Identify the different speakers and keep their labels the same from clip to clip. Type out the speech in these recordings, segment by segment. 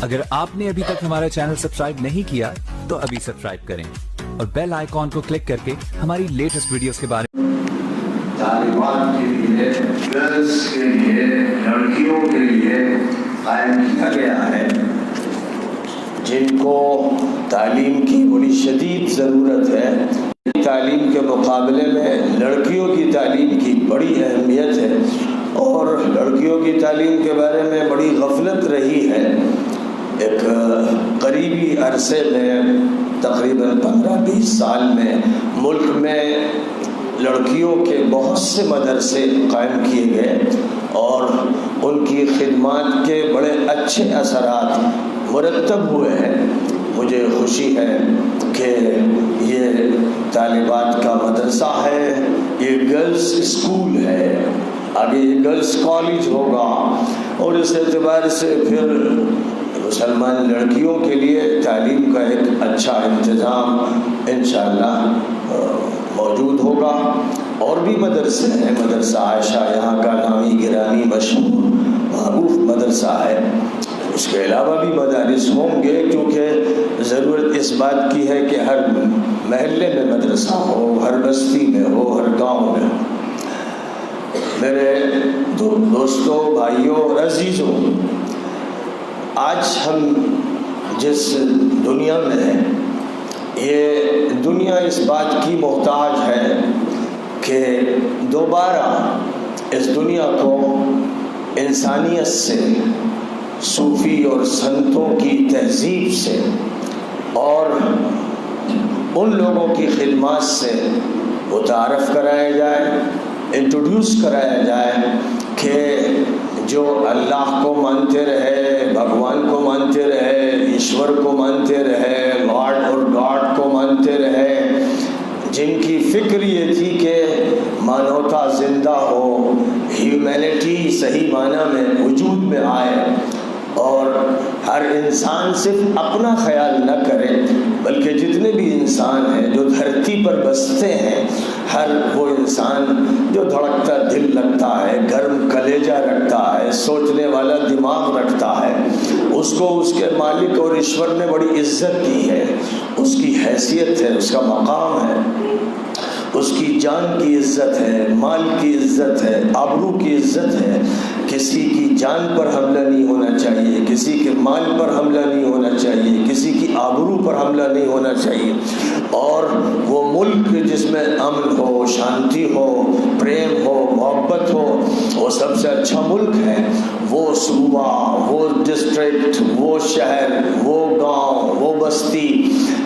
Speaker 1: اگر آپ نے ابھی تک ہمارا چینل سبسکرائب نہیں کیا تو ابھی سبسکرائب کریں اور بیل آئیکن کو کلک کر کے ہماری لیٹسٹ ویڈیوز کے بارے میں
Speaker 2: طالبات کے لیے، گرلز کے لیے، لڑکیوں کے لیے قائم کیا گیا ہے، جن کو تعلیم کی بڑی شدید ضرورت ہے۔ تعلیم کے مقابلے میں لڑکیوں کی تعلیم کی بڑی اہمیت ہے اور لڑکیوں کی تعلیم کے بارے میں بڑی غفلت رہی ہے۔ ایک قریبی عرصے میں تقریباً 15-20 سال میں ملک میں لڑکیوں کے بہت سے مدرسے قائم کیے گئے اور ان کی خدمات کے بڑے اچھے اثرات مرتب ہوئے ہیں۔ مجھے خوشی ہے کہ یہ طالبات کا مدرسہ ہے، یہ گرلز اسکول ہے، آگے یہ گرلز کالج ہوگا اور اس اعتبار سے پھر مسلمان لڑکیوں کے لیے تعلیم کا ایک اچھا انتظام انشاءاللہ موجود ہوگا۔ اور بھی مدرسے ہیں، مدرسہ عائشہ یہاں کا نامی گرامی مشہور معروف مدرسہ ہے، اس کے علاوہ بھی مدارس ہوں گے کیونکہ ضرورت اس بات کی ہے کہ ہر محلے میں مدرسہ ہو، ہر بستی میں ہو، ہر گاؤں میں ہو۔ میرے دوستوں، بھائیوں اور عزیزوں، آج ہم جس دنیا میں ہیں، یہ دنیا اس بات کی محتاج ہے کہ دوبارہ اس دنیا کو انسانیت سے، صوفی اور سنتوں کی تہذیب سے اور ان لوگوں کی خدمات سے متعارف کرایا جائے، انٹروڈیوس کرایا جائے کہ جو اللہ کو مانتے رہے، بھگوان کو مانتے رہے، ایشور کو مانتے رہے، گاڈ اور گاڈ کو مانتے رہے، جن کی فکر یہ تھی کہ مانوتا زندہ ہو، ہیومینٹی صحیح معنی میں وجود میں آئے اور ہر انسان صرف اپنا خیال نہ کرے بلکہ جتنے بھی انسان ہیں جو دھرتی پر بستے ہیں، ہر وہ انسان جو دھڑکتا دل رکھتا ہے، گرم کلیجہ رکھتا ہے، سوچنے والا دماغ رکھتا ہے، اس کو اس کے مالک اور ایشور نے بڑی عزت دی ہے، اس کی حیثیت ہے، اس کا مقام ہے، اس کی جان کی عزت ہے، مال کی عزت ہے، آبرو کی عزت ہے۔ کسی کی جان پر حملہ نہیں ہونا چاہیے، کسی کے مال پر حملہ نہیں ہونا چاہیے، کسی کی آبرو پر حملہ نہیں ہونا چاہیے۔ اور وہ ملک جس میں امن ہو، شانتی ہو، پریم ہو، محبت ہو، وہ سب سے اچھا ملک ہے۔ وہ صوبہ، وہ ڈسٹرکٹ، وہ شہر، وہ گاؤں، وہ بستی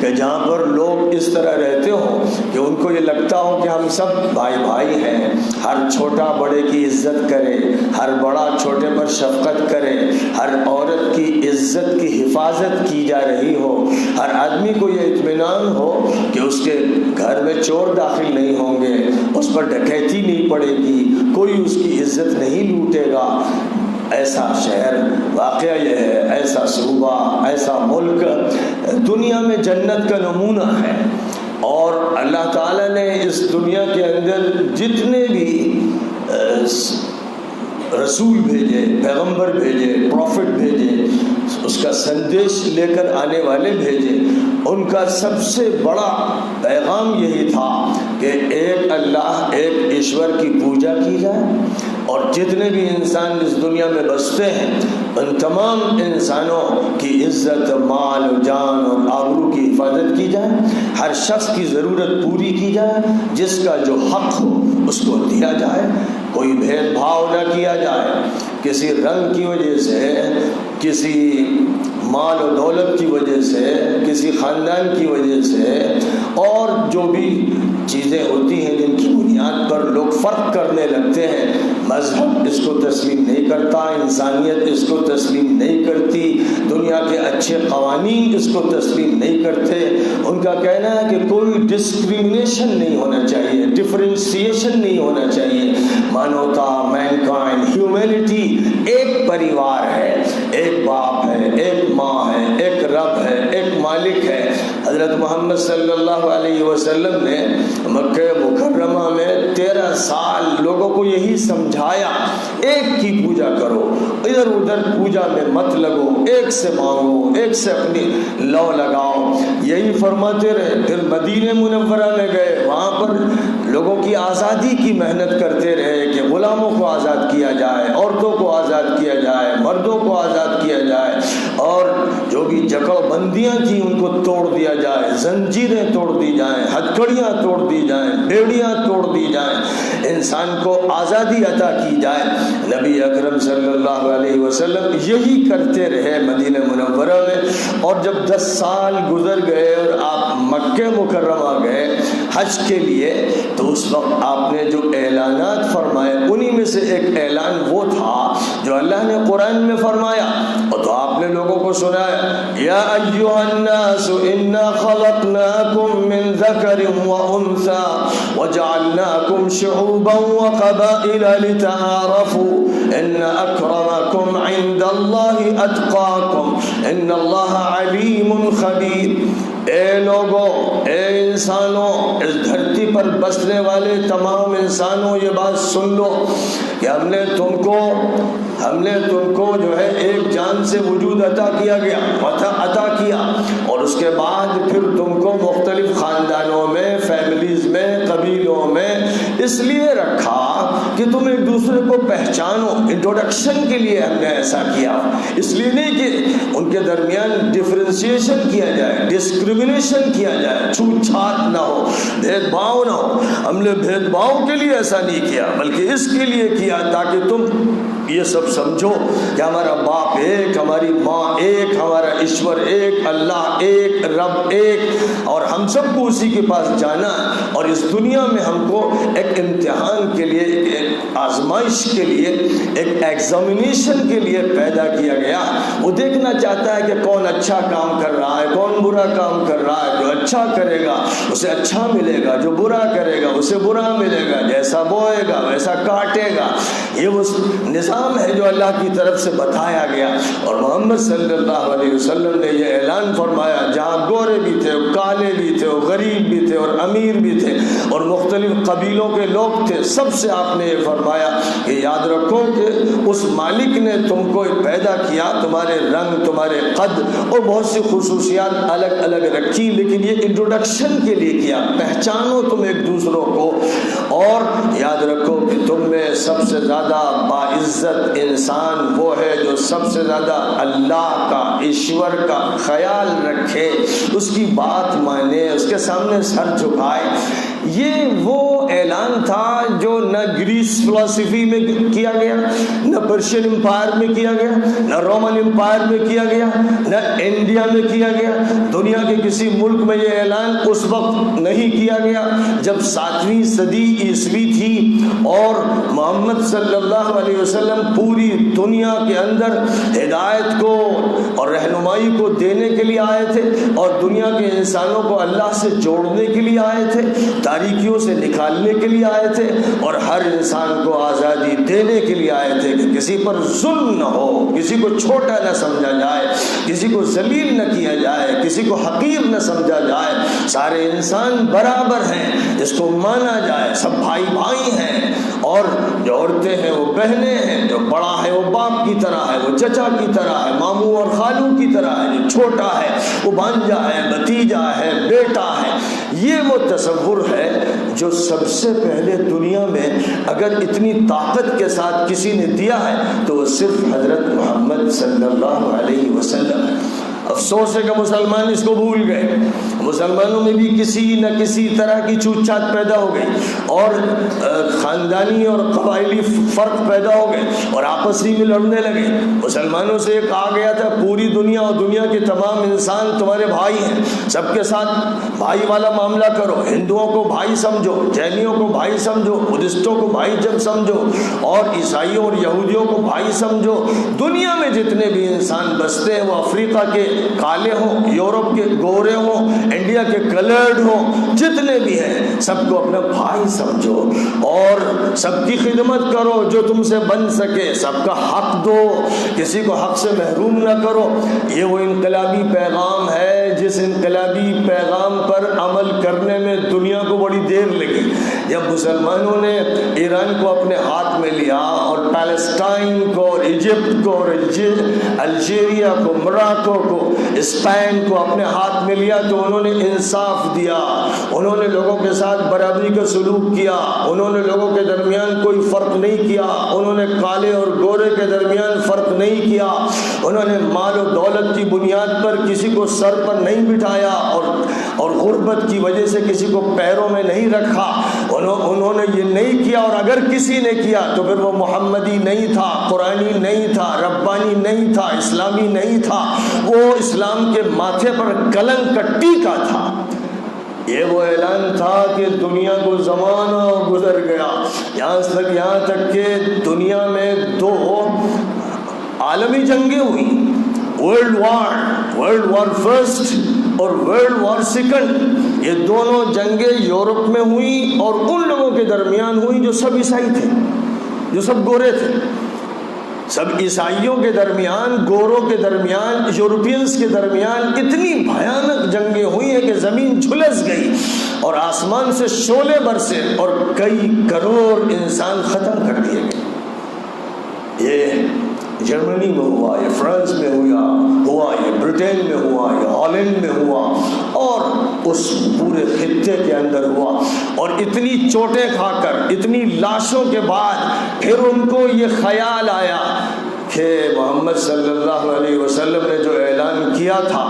Speaker 2: کہ جہاں پر لوگ اس طرح رہتے ہوں کہ ان کو یہ لگتا ہو کہ ہم سب بھائی بھائی ہیں، ہر چھوٹا بڑے کی عزت کرے، ہر بڑا چھوٹے پر شفقت کرے، ہر عورت کی عزت کی حفاظت کی جا رہی ہو، ہر آدمی کو یہ اطمینان ہو کہ اس کے گھر میں چور داخل نہیں ہوں گے، اس پر ڈکیتی نہیں پڑے گی، کوئی اس کی عزت نہیں لوٹے گا۔ ایسا شہر واقعہ یہ ہے، ایسا صوبہ، ایسا ملک دنیا میں جنت کا نمونہ ہے۔ اور اللہ تعالیٰ نے اس دنیا کے اندر جتنے بھی رسول بھیجے، پیغمبر بھیجے، پروفٹ بھیجے، اس کا سندیش لے کر آنے والے بھیجے، ان کا سب سے بڑا پیغام یہی تھا کہ ایک اللہ، ایک ایشور کی پوجا کی جائے اور جتنے بھی انسان اس دنیا میں بستے ہیں ان تمام انسانوں کی عزت، مال، جان اور آبرو کی حفاظت کی جائے، ہر شخص کی ضرورت پوری کی جائے، جس کا جو حق ہو اس کو دیا جائے، کوئی بھید بھاؤ نہ کیا جائے، کسی رنگ کی وجہ سے، کسی مال و دولت کی وجہ سے، کسی خاندان کی وجہ سے، اور جو بھی چیزیں ہوتی ہیں جن کی بنیاد پر لوگ فرق کرنے لگتے ہیں۔ مذہب اس کو تسلیم نہیں کرتا، انسانیت اس کو تسلیم نہیں کرتی، دنیا کے اچھے قوانین اس کو تسلیم نہیں کرتے۔ ان کا کہنا ہے کہ کوئی ڈسکریمنیشن نہیں ہونا چاہیے، ڈفرینسیشن نہیں ہونا چاہیے، مانوتا، مینکائنڈ، ہیومینٹی ایک پریوار ہے، ایک باپ ہے، ایک ماں ہے، ایک رب ہے، ایک مالک ہے۔ حضرت محمد صلی اللہ علیہ وسلم نے مکہ مکرمہ مکرمہ میں 13 سال لوگوں کو یہی سمجھایا ایک کی پوجا کرو، ادھر ادھر پوجا میں مت لگو، ایک سے مانگو، ایک سے اپنی لو لگاؤ، یہی فرماتے رہے۔ پھر مدینہ منورہ میں گئے، وہاں پر لوگوں کی آزادی کی محنت کرتے رہے کہ غلاموں کو آزاد کیا جائے، عورتوں کو آزاد کیا جائے، مردوں کو آزاد کیا جائے، اور جو بھی جکڑ بندیاں تھیں ان کو توڑ دیا جائے، زنجیریں توڑ دی جائیں، ہتھکڑیاں توڑ دی جائیں، بیڑیاں توڑ دی جائیں، انسان کو آزادی عطا کی جائے۔ نبی اکرم صلی اللہ علیہ وسلم یہی کرتے رہے مدینہ منورہ میں، اور جب 10 سال گزر گئے اور آپ مکہ مکرمہ گئے حج کے لیے، تو اس وقت آپ نے جو اعلانات فرمائے انہی میں سے ایک اعلان وہ تھا جو اللہ نے قرآن میں فرمایا، اور تو آپ نے لوگوں کو سنایا، یا ایھا الناس انا خلقناکم من ذکر وانثى وجعلناکم شعوبا وقبائل لتعارفوا ان اکرمکم عند اللہ اتقاکم ان اللہ علیم خبیر۔ اے لوگوں، اے انسانوں، اس دھرتی پر بسنے والے تمام انسانوں یہ بات سن لو کہ ہم نے تم کو جو ہے ایک جان سے وجود عطا کیا، اور اس کے بعد پھر تم کو مختلف خاندانوں میں، فیملیز میں، قبیلوں میں اس لیے رکھا کہ تم ایک دوسرے کو پہچانو، انٹروڈکشن کے لیے ہم نے ایسا کیا، اس لیے نہیں کہ ان کے درمیان ڈفرینسیشن کیا جائے، ڈسکریمنیشن کیا جائے، چھوٹ چھات نہ ہو، بھید بھاؤ نہ ہو۔ ہم نے بھید بھاؤ کے لیے ایسا نہیں کیا، بلکہ اس کے لیے کیا تاکہ تم یہ سب سمجھو کہ ہمارا باپ ایک، ہماری ماں ایک، ہمارا ایشور ایک، اللہ ایک، رب ایک، اور ہم سب کو اسی کے پاس جانا ہے، اور اس دنیا میں ہم کو ایک امتحان کے لیے، ایک آزمائش کے لیے، ایک ایگزامینیشن کے لیے پیدا کیا گیا۔ وہ دیکھنا چاہتا ہے کہ کون اچھا کام کر رہا ہے، کون برا کام کر رہا ہے۔ جو اچھا کرے گا اسے اچھا ملے گا، جو برا کرے گا اسے برا ملے گا، جیسا بوئے گا ویسا کاٹے گا۔ یہ وہ نظام ہے جو اللہ کی طرف سے بتایا گیا، اور محمد صلی اللہ علیہ وسلم نے یہ اعلان فرمایا، جہاں گورے بھی تھے، کالے بھی تھے، غریب بھی تھے، اور امیر بھی تھے، اور مختلف قبیلوں کے لوگ تھے، سب سے آپ نے یہ فرمایا کہ یاد رکھو کہ اس مالک نے تم کو پیدا کیا، تمہارے رنگ، تمہارے قد اور بہت سی خصوصیات الگ الگ رکھی، لیکن یہ انٹروڈکشن کے لیے کیا، پہچانو تم ایک دوسروں کو، اور یاد رکھو کہ تم میں سب سے زیادہ باعزت انسان وہ ہے جو سب سے زیادہ اللہ کا، ایشور کا خیال رکھے، اس کی بات مانے، اس کے سامنے سر جھکائے۔ یہ وہ اعلان تھا جو نہ گریس فلسفی میں کیا گیا، نہ پرشین امپائر میں کیا گیا، نہ رومن امپائر میں کیا گیا، نہ انڈیا میں کیا گیا۔ دنیا کے کسی ملک میں یہ اعلان اس وقت نہیں کیا گیا جب 7ویں صدی عیسوی تھی، اور محمد صلی اللہ علیہ وسلم پوری دنیا کے اندر ہدایت کو اور رہنمائی کو دینے کے لیے آئے تھے، اور دنیا کے انسانوں کو اللہ سے جوڑنے کے لیے آئے تھے، تاریکیوں سے نکالنے کے لیے آئے تھے، اور ہر انسان کو آزادی دینے کے لیے آئے تھے کہ کسی پر ظلم نہ ہو، کسی کو چھوٹا نہ سمجھا جائے، کسی کو ذلیل نہ کیا جائے، کسی کو حقیر نہ سمجھا جائے، سارے انسان برابر ہیں، اس کو مانا جائے، سب بھائی بھائی ہیں، اور جو عورتیں ہیں وہ بہنیں ہیں، جو بڑا ہے وہ باپ کی طرح ہے، وہ چچا کی طرح ہے، ماموں اور خالو کی طرح ہے، جو چھوٹا ہے وہ بھانجا ہے، بھتیجا ہے، بیٹا ہے۔ یہ وہ تصور ہے جو سب سے پہلے دنیا میں اگر اتنی طاقت کے ساتھ کسی نے دیا ہے تو وہ صرف حضرت محمد صلی اللہ علیہ وسلم ہے۔ افسوس ہے کہ مسلمان اس کو بھول گئے، مسلمانوں میں بھی کسی نہ کسی طرح کی چھوٹ چھات پیدا ہو گئی، اور خاندانی اور قبائلی فرق پیدا ہو گئے، اور آپسی میں لڑنے لگے۔ مسلمانوں سے ایک آ گیا تھا پوری دنیا اور دنیا کے تمام انسان تمہارے بھائی ہیں، سب کے ساتھ بھائی والا معاملہ کرو، ہندوؤں کو بھائی سمجھو، جینیوں کو بھائی سمجھو، بدھسٹوں کو بھائی جب سمجھو، اور عیسائیوں اور یہودیوں کو بھائی سمجھو۔ دنیا میں جتنے بھی انسان بستے ہیں وہ افریقہ کے کالے ہوں، یورپ کے گورے ہوں، انڈیا کے کلرڈ ہوں، جتنے بھی ہیں سب کو اپنا بھائی سمجھو، اور سب کی خدمت کرو جو تم سے بن سکے، سب کا حق دو، کسی کو حق سے محروم نہ کرو۔ یہ وہ انقلابی پیغام ہے جس انقلابی پیغام پر عمل کرنے میں دنیا کو بڑی دیر لگی، جب مسلمانوں نے ایران کو اپنے ہاتھ میں لیا اور پیلسٹائن کو اور ایجپٹ کو اور الجیریا کو موراکو کو اسپین کو اپنے ہاتھ میں لیا تو انہوں نے انصاف دیا، انہوں نے لوگوں کے ساتھ برابری کا سلوک کیا، انہوں نے لوگوں کے درمیان کوئی فرق نہیں کیا، انہوں نے کالے اور گورے کے درمیان فرق نہیں کیا، انہوں نے مال و دولت کی بنیاد پر کسی کو سر پر نہیں بٹھایا اور غربت کی وجہ سے کسی کو پیروں میں نہیں رکھا، انہوں نے یہ نہیں کیا۔ اور اگر کسی نے کیا تو پھر وہ محمدی نہیں تھا، قرآنی نہیں تھا، ربانی نہیں تھا، اسلامی نہیں تھا، وہ اسلام کے ماتھے پر کلنک کا ٹیکا تھا۔ یہ وہ اعلان تھا کہ دنیا کو زمانہ گزر گیا، یہاں تک کہ دنیا میں 2 عالمی جنگیں ہوئی، ورلڈ وار فرسٹ اور ورلڈ وار سیکنڈ۔ یہ دونوں جنگیں یورپ میں ہوئی اور ان لوگوں کے درمیان ہوئی جو سب عیسائی تھے، جو سب گورے تھے۔ سب عیسائیوں کے درمیان، گوروں کے درمیان، یورپینز کے درمیان اتنی بھیانک جنگیں ہوئی ہیں کہ زمین جھلس گئی اور آسمان سے شعلے برسے اور کئی کروڑ انسان ختم کر دیے گئے۔ یہ جرمنی میں ہوا، یہ فرانس میں ہوا، یہ برٹین میں ہوا، یہ ہالینڈ میں ہوا اور اس پورے خطے کے اندر ہوا۔ اور اتنی چوٹیں کھا کر، اتنی لاشوں کے بعد پھر ان کو یہ خیال آیا کہ محمد صلی اللہ علیہ وسلم نے جو اعلان کیا تھا،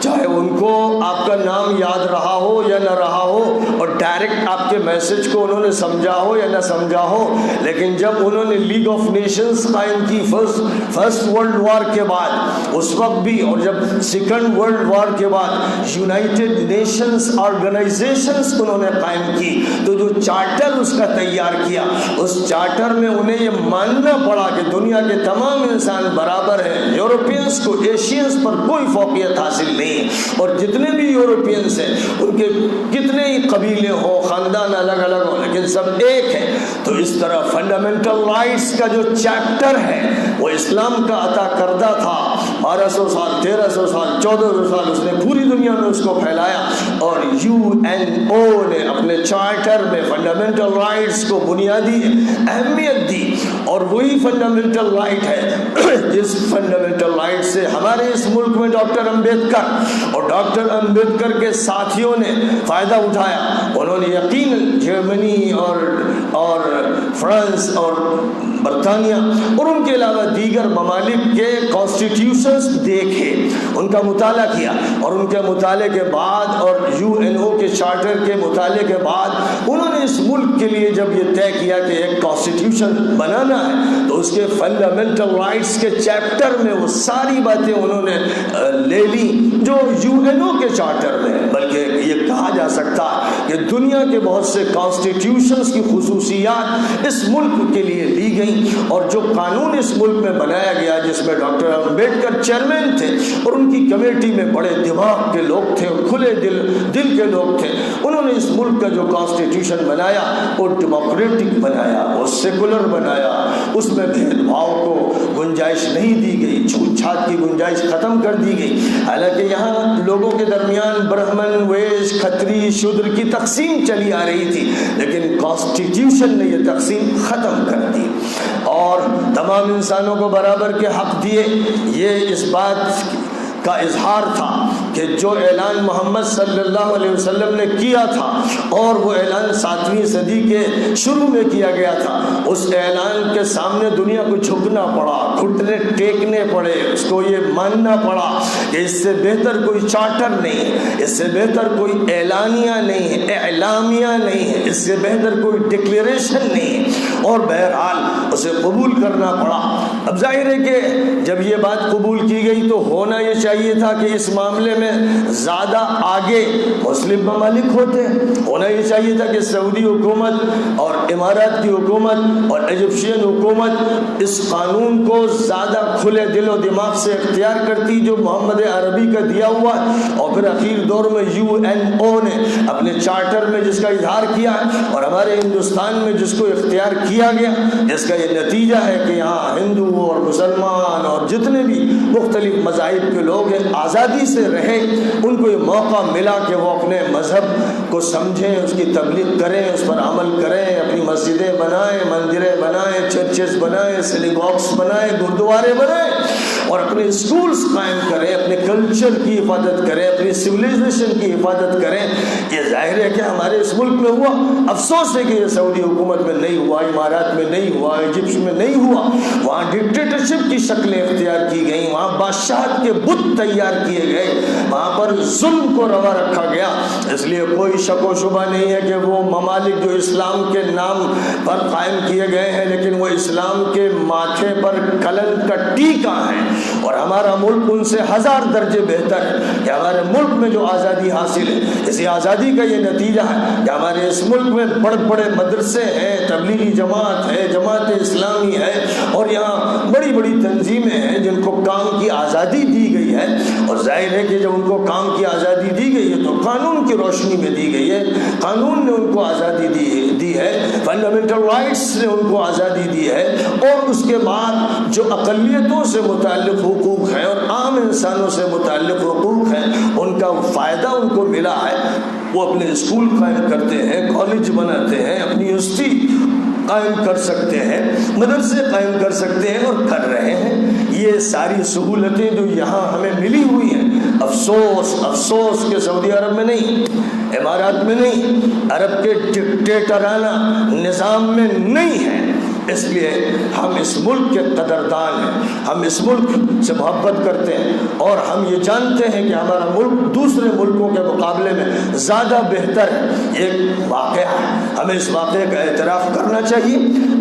Speaker 2: چاہے ان کو آپ کا نام یاد رہا ہو یا نہ رہا ہو اور ڈائریکٹ آپ کے میسج کو انہوں نے سمجھا ہو یا نہ سمجھا ہو، لیکن جب انہوں نے لیگ آف نیشنز قائم کی فرسٹ ورلڈ وار کے بعد، اس وقت بھی، اور جب سیکنڈ ورلڈ وار کے بعد یونائٹڈ نیشنز آرگنائزیشنز انہوں نے قائم کی، تو جو چارٹر اس کا تیار کیا، اس چارٹر میں انہیں یہ ماننا پڑا کہ دنیا کے تمام انسان برابر ہیں، یورپینز کو ایشینز پر کوئی فوقیت حاصل نہیں ہے، اور جتنے بھی یورپینز ہیں ان کے کتنے ہی قبیلے ہوں، خاندان الگ الگ ہوں، لیکن سب ایک ہیں۔ تو اس طرح فنڈامنٹل رائٹس کا جو چیپٹر ہے وہ اسلام کا عطا کردہ تھا، 1200 سال، 1300 سال، 1400 سال اس نے پوری دنیا میں اس کو پھیلایا، اور UNESCO نے اپنے چارٹر میں فنڈامنٹل رائٹس کو بنیادی اہمیت دی، اور وہی فنڈامنٹل رائٹ ہے جس فنڈامنٹل رائٹ سے ہمارے اس ملک میں ڈاکٹر امبیڈکر اور ڈاکٹر امبیڈکر کے ساتھیوں نے فائدہ اٹھایا۔ انہوں نے یقیناً جرمنی اور فرانس اور برطانیہ اور ان کے علاوہ دیگر ممالک کے کانسٹیٹیوشنز دیکھے، ان کا مطالعہ کیا، اور ان کے مطالعے کے بعد اور UNESCO کے چارٹر کے مطالعے کے بعد انہوں نے اس ملک کے لیے جب یہ طے کیا کہ ایک کانسٹیٹیوشن بنانا ہے تو اس کے فنڈامنٹل رائٹس کے چیپٹر میں وہ ساری باتیں انہوں نے لے لی جو UNESCO کے چارٹر میں ہے۔ بلکہ یہ کہا جا سکتا کہ دنیا کے بہت سے کانسٹیٹیوشنز کی خصوصیات اس ملک کے لیے لی گئی، اور جو قانون اس ملک میں بنایا گیا جس میں ڈاکٹر امبیڈکر چیئرمین تھے اور ان کی کمیٹی میں بڑے دماغ کے لوگ تھے، کھلے دل کے لوگ تھے، انہوں نے اس ملک کا جو کانسٹیٹیوشن بنایا وہ ڈیموکریٹک بنایا، وہ سیکولر بنایا، اس میں بھید بھاؤ کو گنجائش نہیں دی گئی، چھوٹ چھات کی گنجائش ختم کر دی گئی۔ حالانکہ یہاں لوگوں کے درمیان برہمن، ویش، کھتری، شودر کی تقسیم چلی آ رہی تھی، لیکن کانسٹیٹیوشن نے یہ تقسیم ختم کر دی اور تمام انسانوں کو برابر کے حق دیے۔ یہ اس بات کا اظہار تھا کہ جو اعلان محمد صلی اللہ علیہ وسلم نے کیا تھا، اور وہ اعلان 7ویں صدی کے شروع میں کیا گیا تھا، اس اعلان کے سامنے دنیا کو جھکنا پڑا، گھٹنے ٹیکنے پڑے، اس کو یہ ماننا پڑا کہ اس سے بہتر کوئی چارٹر نہیں ہے، اس سے بہتر کوئی اعلانیہ نہیں ہے، اعلامیہ نہیں ہے، اس سے بہتر کوئی ڈکلیریشن نہیں ہے، اور بہرحال اسے قبول کرنا پڑا۔ اب ظاہر ہے کہ جب یہ بات قبول کی گئی تو ہونا یہ چاہیے تھا کہ اس معاملے میں زیادہ آگے مسلم ممالک ہوتے، ہونا یہ چاہیے تھا کہ سعودی حکومت اور امارات کی حکومت اور ایجپشین حکومت اس قانون کو زیادہ کھلے دل و دماغ سے اختیار کرتی جو محمد عربی کا دیا ہوا، اور پھر اخیر دور میں UNESCO نے اپنے چارٹر میں جس کا اظہار کیا اور ہمارے ہندوستان میں جس کو اختیار کیا گیا، جس کا یہ نتیجہ ہے کہ یہاں ہندو اور مسلمان اور جتنے بھی مختلف مذاہب کے لوگ ہیں آزادی سے رہے، ان کو یہ موقع ملا کہ وہ اپنے مذہب کو سمجھیں، اس کی تبلیغ کریں، اس پر عمل کریں، اپنی مسجدیں بنائیں، مندریں بنائیں، چرچز بنائیں، سینیگوگس بنائیں، گردوارے بنائیں، اور اپنے اسکولز قائم کریں، اپنے کلچر کی حفاظت کریں، اپنی سویلائزیشن کی حفاظت کریں۔ یہ ظاہر ہے کہ ہمارے اس ملک میں ہوا، افسوس ہے کہ یہ سعودی حکومت میں نہیں ہوا، امارات میں نہیں ہوا، ایجپٹ میں نہیں ہوا، وہاں ڈکٹیٹرشپ کی شکلیں اختیار کی گئیں، وہاں بادشاہت کے بت تیار کیے گئے، وہاں پر ظلم کو روا رکھا گیا۔ اس لیے کوئی شک و شبہ نہیں ہے کہ وہ ممالک جو اسلام کے نام پر قائم کیے گئے ہیں لیکن وہ اسلام کے ماتھے پر کلن کا ٹیکا ہے، اور ہمارا ملک ان سے 1000 درجے بہتر ہے کہ ہمارے ملک میں جو آزادی حاصل ہے، اسی آزادی کا یہ نتیجہ ہے کہ ہمارے اس ملک میں بڑے بڑے مدرسے ہیں، تبلیغی جماعت ہے، جماعت اسلامی ہے، اور یہاں بڑی بڑی تنظیمیں ہیں جن کو کام کی آزادی دی گئی ہے، اور ظاہر ہے کہ جب ان کو کام کی آزادی دی گئی ہے تو قانون کی روشنی میں دی گئی ہے، قانون نے ان کو آزادی دی ہے، فنڈامنٹل رائٹس نے ان کو آزادی دی ہے، اور اس کے بعد جو اقلیتوں سے متعلق حقوق ہیں اور عام انسانوں سے متعلق حقوق ہیں ان کا فائدہ ان کو ملا ہے۔ وہ اپنے اسکول قائم کرتے ہیں، کالج بناتے ہیں، اپنی یونیورسٹی قائم کر سکتے ہیں، مدرسے قائم کر سکتے ہیں اور کر رہے ہیں۔ یہ ساری سہولتیں جو یہاں ہمیں ملی ہوئی ہیں، افسوس کہ سعودی عرب میں نہیں، امارات میں نہیں، عرب کے ڈکٹیٹرانہ نظام میں نہیں ہے۔ اس لیے ہم اس ملک کے قدردان ہیں، ہم اس ملک سے محبت کرتے ہیں، اور ہم یہ جانتے ہیں کہ ہمارا ملک دوسرے ملکوں کے مقابلے میں زیادہ بہتر ہے۔ ایک واقعہ ہے، ہمیں اس واقعے کا اعتراف کرنا چاہیے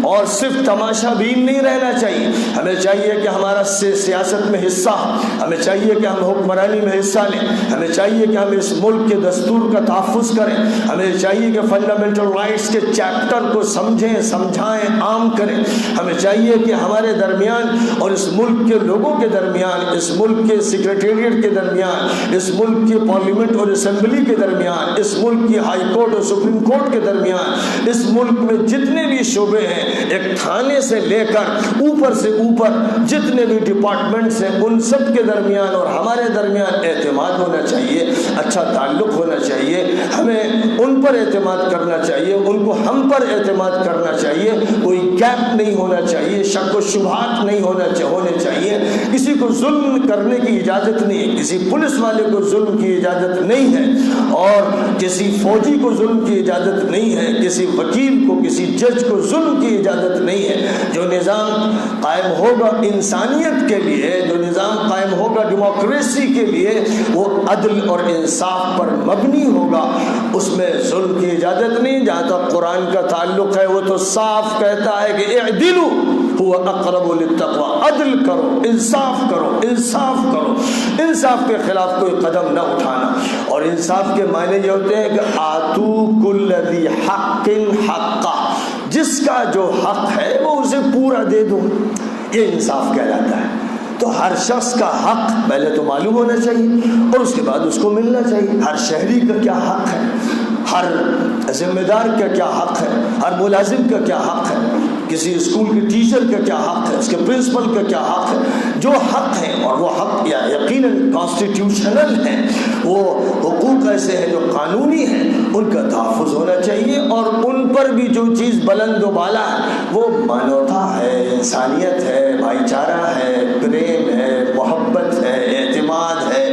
Speaker 2: اور صرف تماشا بین نہیں رہنا چاہیے۔ ہمیں چاہیے کہ ہمارا سیاست میں حصہ، ہمیں چاہیے کہ ہم حکمرانی میں حصہ لیں، ہمیں چاہیے کہ ہم اس ملک کے دستور کا تحفظ کریں، ہمیں چاہیے کہ فنڈامنٹل رائٹس کے چیپٹر کو سمجھیں، سمجھائیں، عام کریں۔ ہمیں چاہیے کہ ہمارے درمیان اور اس ملک کے لوگوں کے درمیان، اس ملک کے سیکریٹریٹ کے درمیان، اس ملک کی پارلیمنٹ اور اسمبلی کے درمیان، اس ملک کی ہائی کورٹ اور سپریم کورٹ کے درمیان، اس ملک میں جتنے بھی شعبے ہیں، ایک تھانے سے لے کر اوپر سے اوپر جتنے بھی ڈپارٹمنٹس ہیں، ان سب کے درمیان اور ہمارے درمیان اعتماد ہونا چاہیے، اچھا تعلق ہونا چاہیے، ہمیں ان پر اعتماد کرنا چاہیے، ان کو ہم پر اعتماد کرنا چاہیے، کوئی گیپ نہیں ہونا چاہیے، شک و شبہات نہیں ہونے چاہیے، کسی کو ظلم کرنے کی اجازت نہیں ہے، کسی پولیس والے کو ظلم کی اجازت نہیں ہے، اور کسی فوجی کو ظلم کی اجازت نہیں ہے، کسی وکیل کو، کسی جج کو ظلم کی اجازت نہیں ہے۔ جو نظام قائم ہوگا انسانیت کے لیے، جو نظام قائم ہوگا ڈیموکریسی کے لیے، وہ عدل اور انصاف پر مبنی ہوگا، اس میں ظلم کی اجازت نہیں۔ جہاں تک قرآن کا تعلق ہے وہ تو صاف کہتا ہے کہ اعدلوا هو اقرب للتقوى، عدل کرو، انصاف کرو، انصاف کرو، انصاف کے خلاف کوئی قدم نہ اٹھانا۔ اور انصاف کے معنی یہ ہوتے ہیں کہ آتو کل ذی حق حقہ، جس کا جو حق ہے وہ اسے پورا دے دو، یہ انصاف کہلاتا ہے۔ تو ہر شخص کا حق پہلے تو معلوم ہونا چاہیے اور اس کے بعد اس کو ملنا چاہیے۔ ہر شہری کا کیا حق ہے، ہر ذمہ دار کا کیا حق ہے، ہر ملازم کا کیا حق ہے، کسی اسکول کے ٹیچر کا کیا حق ہے، اس کے پرنسپل کا کیا حق ہے۔ جو حق ہے، اور وہ حق یا یقیناً کانسٹیٹیوشنل ہیں، وہ حقوق ایسے ہیں جو قانونی ہیں، ان کا تحفظ ہونا چاہیے، اور ان پر بھی جو چیز بلند و بالا ہے وہ مانوتا ہے، انسانیت ہے، بھائی چارہ ہے، پریم ہے، محبت ہے، اعتماد ہے،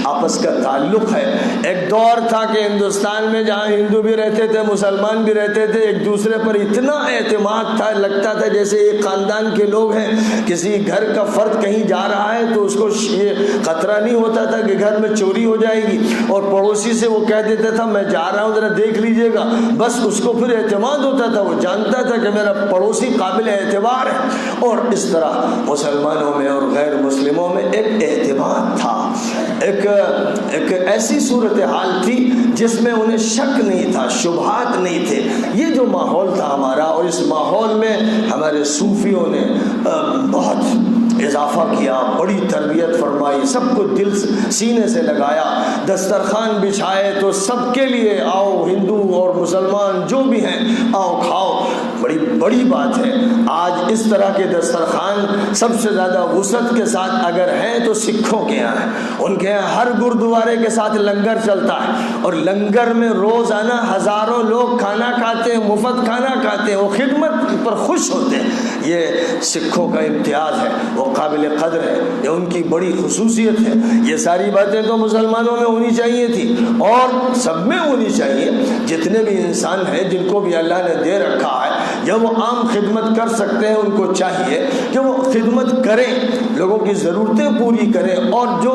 Speaker 2: آپس کا تعلق ہے۔ ایک دور تھا کہ ہندوستان میں جہاں ہندو بھی رہتے تھے، مسلمان بھی رہتے تھے، ایک دوسرے پر اتنا اعتماد تھا، لگتا تھا جیسے ایک خاندان کے لوگ ہیں۔ کسی گھر کا فرد کہیں جا رہا ہے تو اس کو یہ خطرہ نہیں ہوتا تھا کہ گھر میں چوری ہو جائے گی، اور پڑوسی سے وہ کہہ دیتا تھا میں جا رہا ہوں ذرا دیکھ لیجئے گا، بس اس کو پھر اعتماد ہوتا تھا، وہ جانتا تھا کہ میرا پڑوسی قابل اعتبار ہے۔ اور اس طرح مسلمانوں میں اور غیر مسلموں میں ایک اعتماد تھا، ایک ایسی صورتحال تھی جس میں انہیں شک نہیں تھا، شبہات نہیں تھے۔ یہ جو ماحول تھا ہمارا، اور اس ماحول میں ہمارے صوفیوں نے بہت اضافہ کیا، بڑی تربیت فرمائی، سب کو دل سینے سے لگایا، دسترخوان بچھائے تو سب کے لیے آؤ، ہندو اور مسلمان جو بھی ہیں آؤ کھاؤ۔ بڑی بڑی بات ہے۔ آج اس طرح کے دسترخوان سب سے زیادہ وسعت کے ساتھ اگر ہیں تو سکھوں کے یہاں ہیں۔ ان کے یہاں ہر گردوارے کے ساتھ لنگر چلتا ہے، اور لنگر میں روزانہ ہزاروں لوگ کھانا کھاتے ہیں، مفت کھانا کھاتے ہیں، وہ خدمت پر خوش ہوتے ہیں۔ یہ سکھوں کا امتیاز ہے، وہ قابل قدر ہے، یہ ان کی بڑی خصوصیت ہے۔ یہ ساری باتیں تو مسلمانوں میں ہونی چاہیے تھی، اور سب میں ہونی چاہیے۔ جتنے بھی انسان ہیں جن کو بھی اللہ نے دے رکھا ہے، جب وہ عام خدمت کر سکتے ہیں، ان کو چاہیے کہ وہ خدمت کریں، لوگوں کی ضرورتیں پوری کریں، اور جو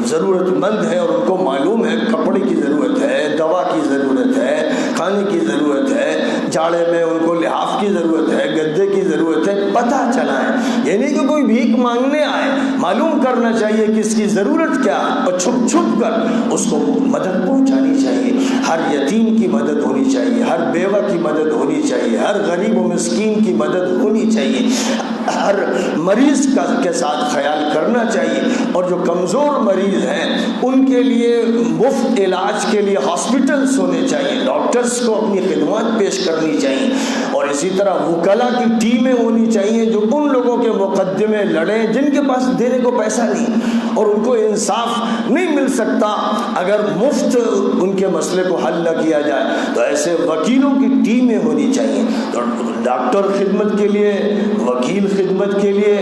Speaker 2: ضرورت مند ہے اور ان کو معلوم ہے کپڑے کی ضرورت ہے، دوا کی ضرورت ہے، کھانے کی ضرورت ہے، جاڑے میں ان کو لحاف کی ضرورت ہے، گدے کی ضرورت ہے، پتہ چلائیں۔ یہ نہیں کہ کوئی بھیک مانگنے آئے، معلوم کرنا چاہیے کہ اس کی ضرورت کیا ہے، اور چھپ چھپ کر اس کو مدد پہنچانی چاہیے۔ ہر یتیم کی مدد ہونی چاہیے، ہر بیوہ کی مدد ہونی چاہیے، ہر غریب و مسکین کی مدد ہونی چاہیے، ہر مریض کے ساتھ خیال کرنا چاہیے، اور جو کمزور مریض ہیں ان کے لیے مفت علاج کے لیے ہاسپٹلس ہونے چاہیے، ڈاکٹرز کو اپنی خدمات پیش کرنی چاہیے، اور اسی طرح وکلا کی ٹیمیں ہونی چاہیے جو ان لوگوں کے مقدمے لڑیں جن کے پاس دینے کو پیسہ نہیں، اور ان کو انصاف نہیں مل سکتا اگر مفت ان کے مسئلے کو حل نہ کیا جائے، تو ایسے وکیلوں کی ٹیمیں ہونی چاہیے۔ تو ڈاکٹر خدمت کے لیے، وکیل خدمت کے لیے،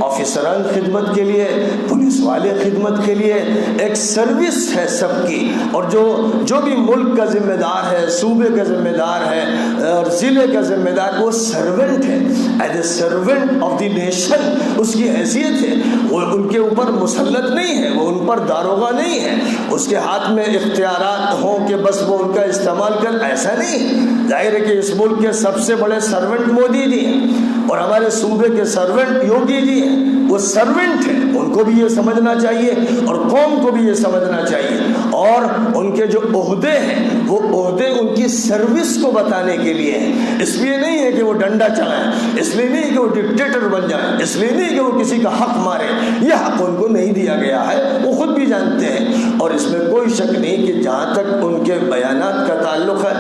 Speaker 2: آفیسران خدمت کے لیے، پولیس والے خدمت کے لیے، ایک سروس ہے سب کی، اور جو بھی ملک کا ذمہ دار ہے، صوبے کا ذمہ دار ہے اور ضلع کا ذمہ دار، وہ سرونٹ ہے، as a servant of the nation اس کی حیثیت ہے۔ وہ ان کے اوپر مسلط نہیں ہے، وہ ان پر داروغہ نہیں ہے، اس کے ہاتھ میں اختیارات ہوں کہ بس وہ ان کا استعمال کر، ایسا نہیں۔ ظاہر ہے کہ اس ملک کے سب سے بڑے سرونٹ مودی جی ہیں، اور ہمارے صوبے کے سرونٹ یوگی جی ہیں، وہ سرونٹ ہیں، ان کو بھی یہ سمجھنا چاہیے اور قوم کو بھی یہ سمجھنا چاہیے، اور ان کے جو عہدے ہیں وہ عہدے ان کی سروس کو بتانے کے لیے ہیں، اس لیے نہیں ہے کہ وہ ڈنڈا چلائیں، اس لیے نہیں کہ وہ ڈکٹیٹر بن جائیں، اس لیے نہیں کہ وہ کسی کا حق مارے، یہ حق ان کو نہیں دیا گیا ہے، وہ خود بھی جانتے ہیں، اور اس میں کوئی شک نہیں کہ جہاں تک ان کے بیانات کا تعلق ہے،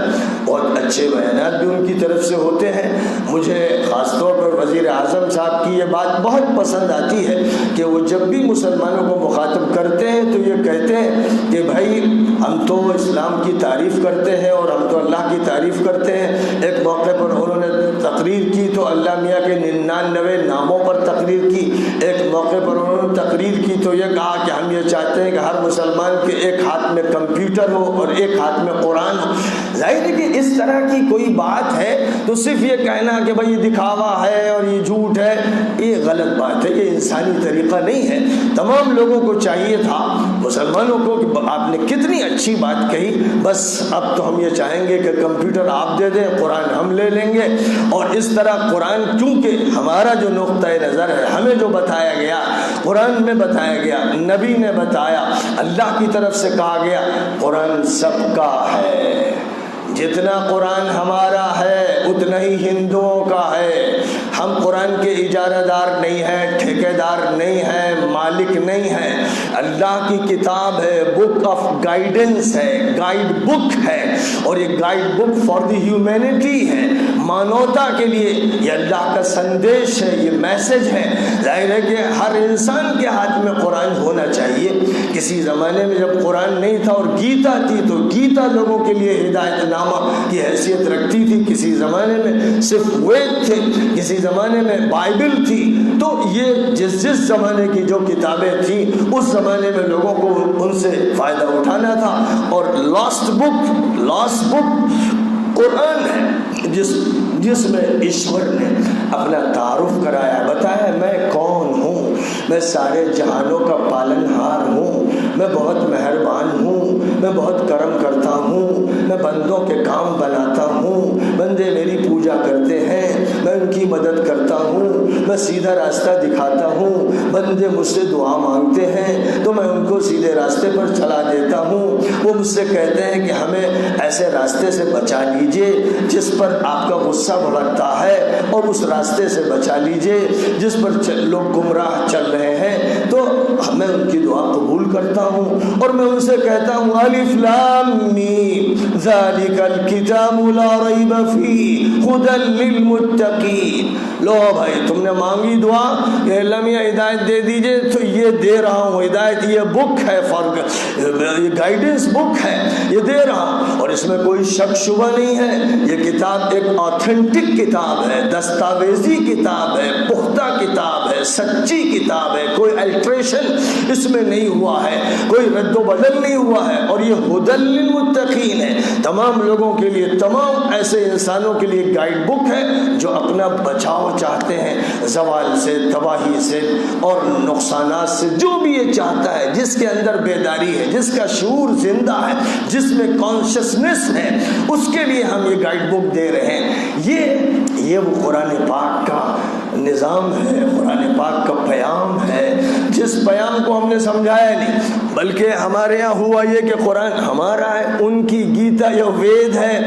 Speaker 2: بہت اچھے بیانات بھی ان کی طرف سے ہوتے ہیں۔ مجھے خاص طور پر وزیر اعظم صاحب کی یہ بات بہت پسند آتی ہے کہ وہ جب بھی مسلمانوں کو مخاطب کرتے ہیں تو یہ کہتے ہیں کہ بھائی ہم تو اسلام کی تعریف کرتے ہیں اور ہم تو اللہ کی تعریف کرتے ہیں۔ ایک موقع پر انہوں نے تقریر کی تو اللہ میاں کے 99 ناموں پر تقریر کی، ایک موقع پر انہوں نے تقریر کی تو یہ کہا کہ ہم یہ چاہتے ہیں کہ ہر مسلمان کے ایک ہاتھ میں کمپیوٹر ہو اور ایک ہاتھ میں قرآن ہو۔ ظاہر ہے کہ اس طرح کی کوئی بات ہے تو صرف یہ کہنا کہ بھائی یہ دکھاوا ہے اور یہ جھوٹ ہے، یہ غلط بات ہے، یہ انسانی طریقہ نہیں ہے۔ تمام لوگوں کو چاہیے تھا، مسلمانوں کو، کہ آپ نے کتنی اچھی بات کہی، بس اب تو ہم یہ چاہیں گے کہ کمپیوٹر آپ دے دیں، قرآن ہم لے لیں گے، اور اس طرح قرآن، کیونکہ ہمارا جو نقطۂ نظر ہے، ہمیں جو بتایا گیا، قرآن میں بتایا گیا، نبی نے بتایا، اللہ کی طرف سے کہا گیا، قرآن سب کا ہے، جتنا قرآن ہمارا ہے اتنا ہی ہندوؤں کا ہے۔ ہم قرآن کے اجارہ دار نہیں ہیں، ٹھیکے دار نہیں ہیں، مالک نہیں ہیں، اللہ کی کتاب ہے، بک آف گائیڈنس ہے، گائیڈ بک ہے، اور یہ guide book for the humanity ہے، مانوتا کے لیے یہ اللہ کا سندیش ہے، یہ میسج ہے۔ ظاہر ہے کہ ہر انسان کے ہاتھ میں قرآن ہونا چاہیے۔ کسی زمانے میں جب قرآن نہیں تھا اور گیتا تھی تو گیتا لوگوں کے لیے ہدایت نامہ کی حیثیت رکھتی تھی، کسی زمانے میں صرف وید تھے، کسی زمانے میں بائبل تھی، تو یہ جس زمانے کی جو کتابیں تھیں اس زمانے میں لوگوں کو ان سے فائدہ اٹھانا تھا، اور لاسٹ بک قرآن ہے، جس میں ایشور نے اپنا تعارف کرایا، بتایا میں کون ہوں، میں سارے جہانوں کا پالن ہار ہوں، میں بہت مہربان ہوں، میں بہت کرم کرتا ہوں، میں بندوں کے کام بناتا ہوں، بندے میری پوجا کرتے ہیں، میں ان کی مدد کرتا ہوں، میں سیدھا راستہ دکھاتا ہوں، بندے مجھ سے دعا مانگتے ہیں تو میں ان کو سیدھے راستے پر چلا دیتا ہوں، وہ مجھ سے کہتے ہیں کہ ہمیں ایسے راستے سے بچا لیجئے جس پر آپ کا غصہ بھڑکتا ہے، اور اس راستے سے بچا لیجئے جس پر لوگ گمراہ چل رہے ہیں، تو میں ان کی دعا قبول کرتا ہوں اور میں ان سے کہتا ہوں الف لام میم ذالک الکتاب لا ریب فیہ ھدی للمتقین. لو بھائی تم نے مانگی دعا کہ اللہ میاں ہدایت دے دیجئے تو یہ دے رہا ہوں ہدایت. یہ بک ہے, یہ گائیڈنس بک ہے, یہ دے رہا ہوں اور اس میں کوئی شک شبہ نہیں ہے. یہ کتاب ایک آتھینٹک کتاب ہے, دستاویزی کتاب ہے, پختہ کتاب ہے, سچی کتاب ہے, کوئی الٹریشن اس میں نہیں ہوا ہے, کوئی رد و بدل نہیں ہوا ہے. اور یہ ھدی للمتقین ہے, تمام لوگوں کے لیے, تمام ایسے انسانوں کے لیے گائیڈ بک ہے جو اپنا بچاؤ چاہتے ہیں زوال سے, تباہی سے اور نقصانات سے. جو بھی یہ چاہتا ہے, جس کے اندر بیداری ہے, جس کا شعور زندہ ہے, جس میں کانشسنس ہے, اس کے لیے ہم یہ گائیڈ بک دے رہے ہیں. یہ وہ قرآن پاک کا نظام ہے, قرآن پاک کا پیام ہے, جس پیام کو ہم نے سمجھایا نہیں بلکہ ہمارے یہاں ہوا یہ کہ قرآن ہمارا ہے, ان کی گیتا یا وید ہے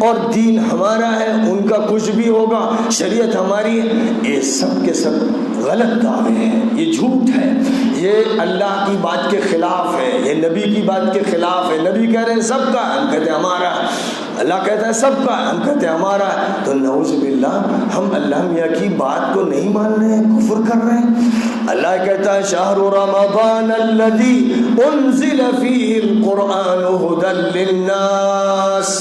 Speaker 2: اور دین ہمارا ہے, ان کا کچھ بھی ہوگا, شریعت ہماری ہے. یہ سب کے سب غلط دعوے ہیں, یہ جھوٹ ہے, یہ اللہ کی بات کے خلاف ہے, یہ نبی کی بات کے خلاف ہے. نبی کہہ رہے ہیں سب کا, ہم کہتے ہیں ہمارا. اللہ کہتا ہے سب کا, ہم کہتے ہیں ہمارا. تو نعوذ باللہ ہم اللہ میاں کی بات کو نہیں مان رہے ہیں, کفر کر رہے ہیں. اللہ کہتا ہے شہر رمضان الذی انزل فیہ القرآن ھدی للناس.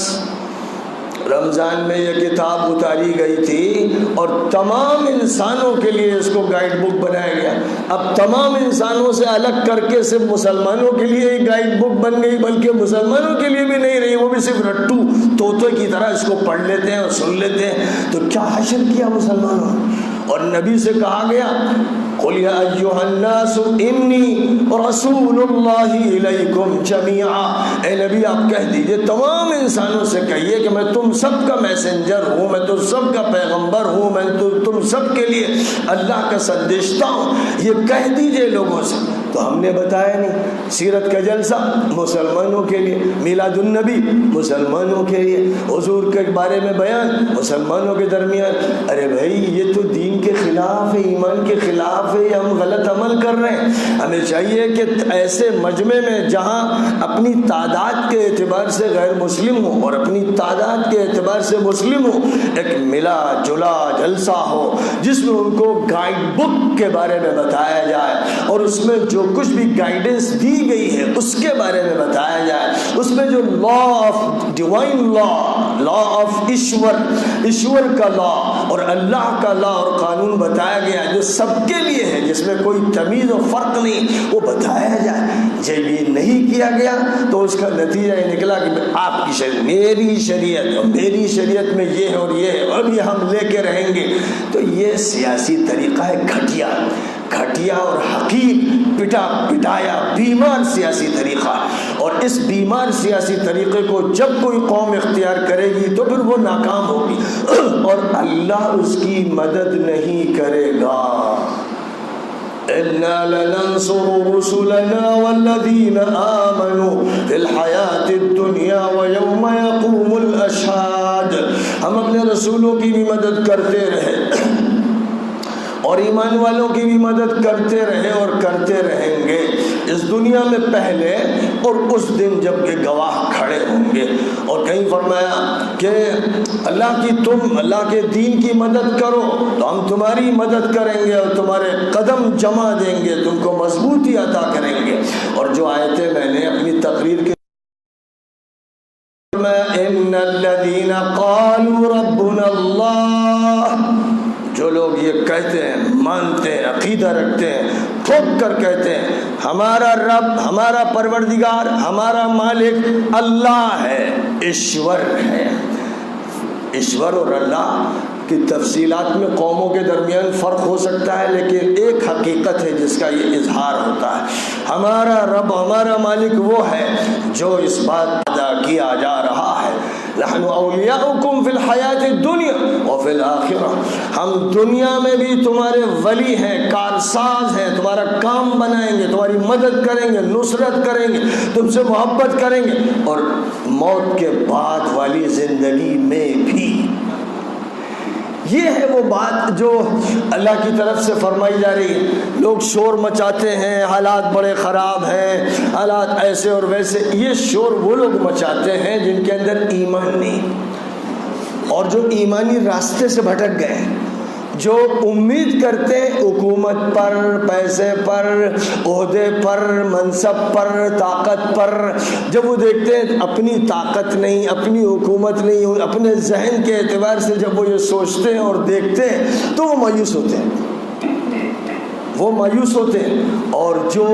Speaker 2: رمضان میں یہ کتاب اتاری گئی تھی اور تمام انسانوں کے لیے اس کو گائیڈ بک بنایا گیا. اب تمام انسانوں سے الگ کر کے صرف مسلمانوں کے لیے ایک گائیڈ بک بن گئی, بلکہ مسلمانوں کے لیے بھی نہیں رہی, وہ بھی صرف رٹو طوطے کی طرح اس کو پڑھ لیتے ہیں اور سن لیتے ہیں. تو کیا حشر کیا مسلمانوں. اور نبی سے کہا گیا قل یا ایھا الناس انی رسول اللہ الیکم جمیعا. اے نبی آپ کہہ دیجئے, تمام انسانوں سے کہیے کہ میں تم سب کا میسنجر ہوں, میں تم سب کا پیغمبر ہوں, میں تم سب کے لیے اللہ کا سندیشتہ ہوں. یہ کہہ دیجئے لوگوں سے. تو ہم نے بتایا نہیں. سیرت کا جلسہ مسلمانوں کے لیے, میلاد النبی مسلمانوں کے لیے, حضور کے بارے میں بیان مسلمانوں کے درمیان. ارے بھائی یہ تو دین کے خلاف ہے, ایمان کے خلاف ہے, ہم غلط عمل کر رہے ہیں. ہمیں چاہیے کہ ایسے مجمع میں جہاں اپنی تعداد کے اعتبار سے غیر مسلم ہو اور اپنی تعداد کے اعتبار سے مسلم ہو, ایک ملا جلا جلسہ ہو جس میں ان کو گائیڈ بک کے بارے میں بتایا جائے اور اس میں جو کچھ بھی گائیڈنس دی گئی ہے اس کے بارے میں بتایا جائے. اس میں جو law of divine law of Ishwar کا لا اور اللہ کا لا اور قانون بتایا گیا جو سب کے لیے ہے, جس میں کوئی تمیز و فرق نہیں, وہ بتایا جائے. جب یہ نہیں کیا گیا تو اس کا نتیجہ یہ نکلا کہ آپ کی شریعت, میری شریعت میں یہ ہے اور یہ ہے اور یہ ہم لے کے رہیں گے. تو یہ سیاسی طریقہ ہے گھٹیا اور حقیر, پٹایا بیمار سیاسی طریقہ. اور اس بیمار سیاسی طریقے کو جب کوئی قوم اختیار کرے گی تو پھر وہ ناکام ہوگی اور اللہ اس کی مدد نہیں کرے گا. اِنَّا لَنَنصُرُ رُسُلَنَا وَالَّذِينَ آمَنُوا فِي الْحَيَاةِ الدُّنْيَا وَيَوْمَ يَقُومُ الْأَشْهَادُ. ہم اپنے رسولوں کی بھی مدد کرتے رہے اور ایمان والوں کی بھی مدد کرتے رہے اور کرتے رہیں گے اس دنیا میں پہلے اور اس دن جب کہ گواہ کھڑے ہوں گے. اور کہیں فرمایا کہ اللہ کے دین کی مدد کرو تو ہم تمہاری مدد کریں گے اور تمہارے قدم جما دیں گے, تم کو مضبوطی عطا کریں گے. اور جو آیتیں میں نے اپنی تقریر کے ان الذین قالوا ربنا اللہ, جو لوگ یہ کہتے ہیں, مانتے ہیں, عقیدہ رکھتے ہیں, ٹھوک کر کہتے ہیں ہمارا رب, ہمارا پروردگار, ہمارا مالک اللہ ہے, ایشور ہے. ایشور اور اللہ کی تفصیلات میں قوموں کے درمیان فرق ہو سکتا ہے, لیکن ایک حقیقت ہے جس کا یہ اظہار ہوتا ہے. ہمارا رب, ہمارا مالک وہ ہے جو اس بات ادا کیا جا رہا ہے نحن اولیاؤکم فی الحیات الدنیا وفی الآخرہ. ہم دنیا میں بھی تمہارے ولی ہیں, کارساز ہیں, تمہارا کام بنائیں گے, تمہاری مدد کریں گے, نصرت کریں گے, تم سے محبت کریں گے, اور موت کے بعد والی زندگی میں بھی. یہ ہے وہ بات جو اللہ کی طرف سے فرمائی جا رہی ہے۔ لوگ شور مچاتے ہیں، حالات بڑے خراب ہیں، حالات ایسے اور ویسے، یہ شور وہ لوگ مچاتے ہیں جن کے اندر ایمان نہیں، اور جو ایمانی راستے سے بھٹک گئے، جو امید کرتے ہیں حکومت پر، پیسے پر، عہدے پر، منصب پر، طاقت پر، جب وہ دیکھتے ہیں اپنی طاقت نہیں، اپنی حکومت نہیں، اپنے ذہن کے اعتبار سے جب وہ یہ سوچتے ہیں اور دیکھتے ہیں تو وہ مایوس ہوتے ہیں، وہ مایوس ہوتے ہیں۔ اور جو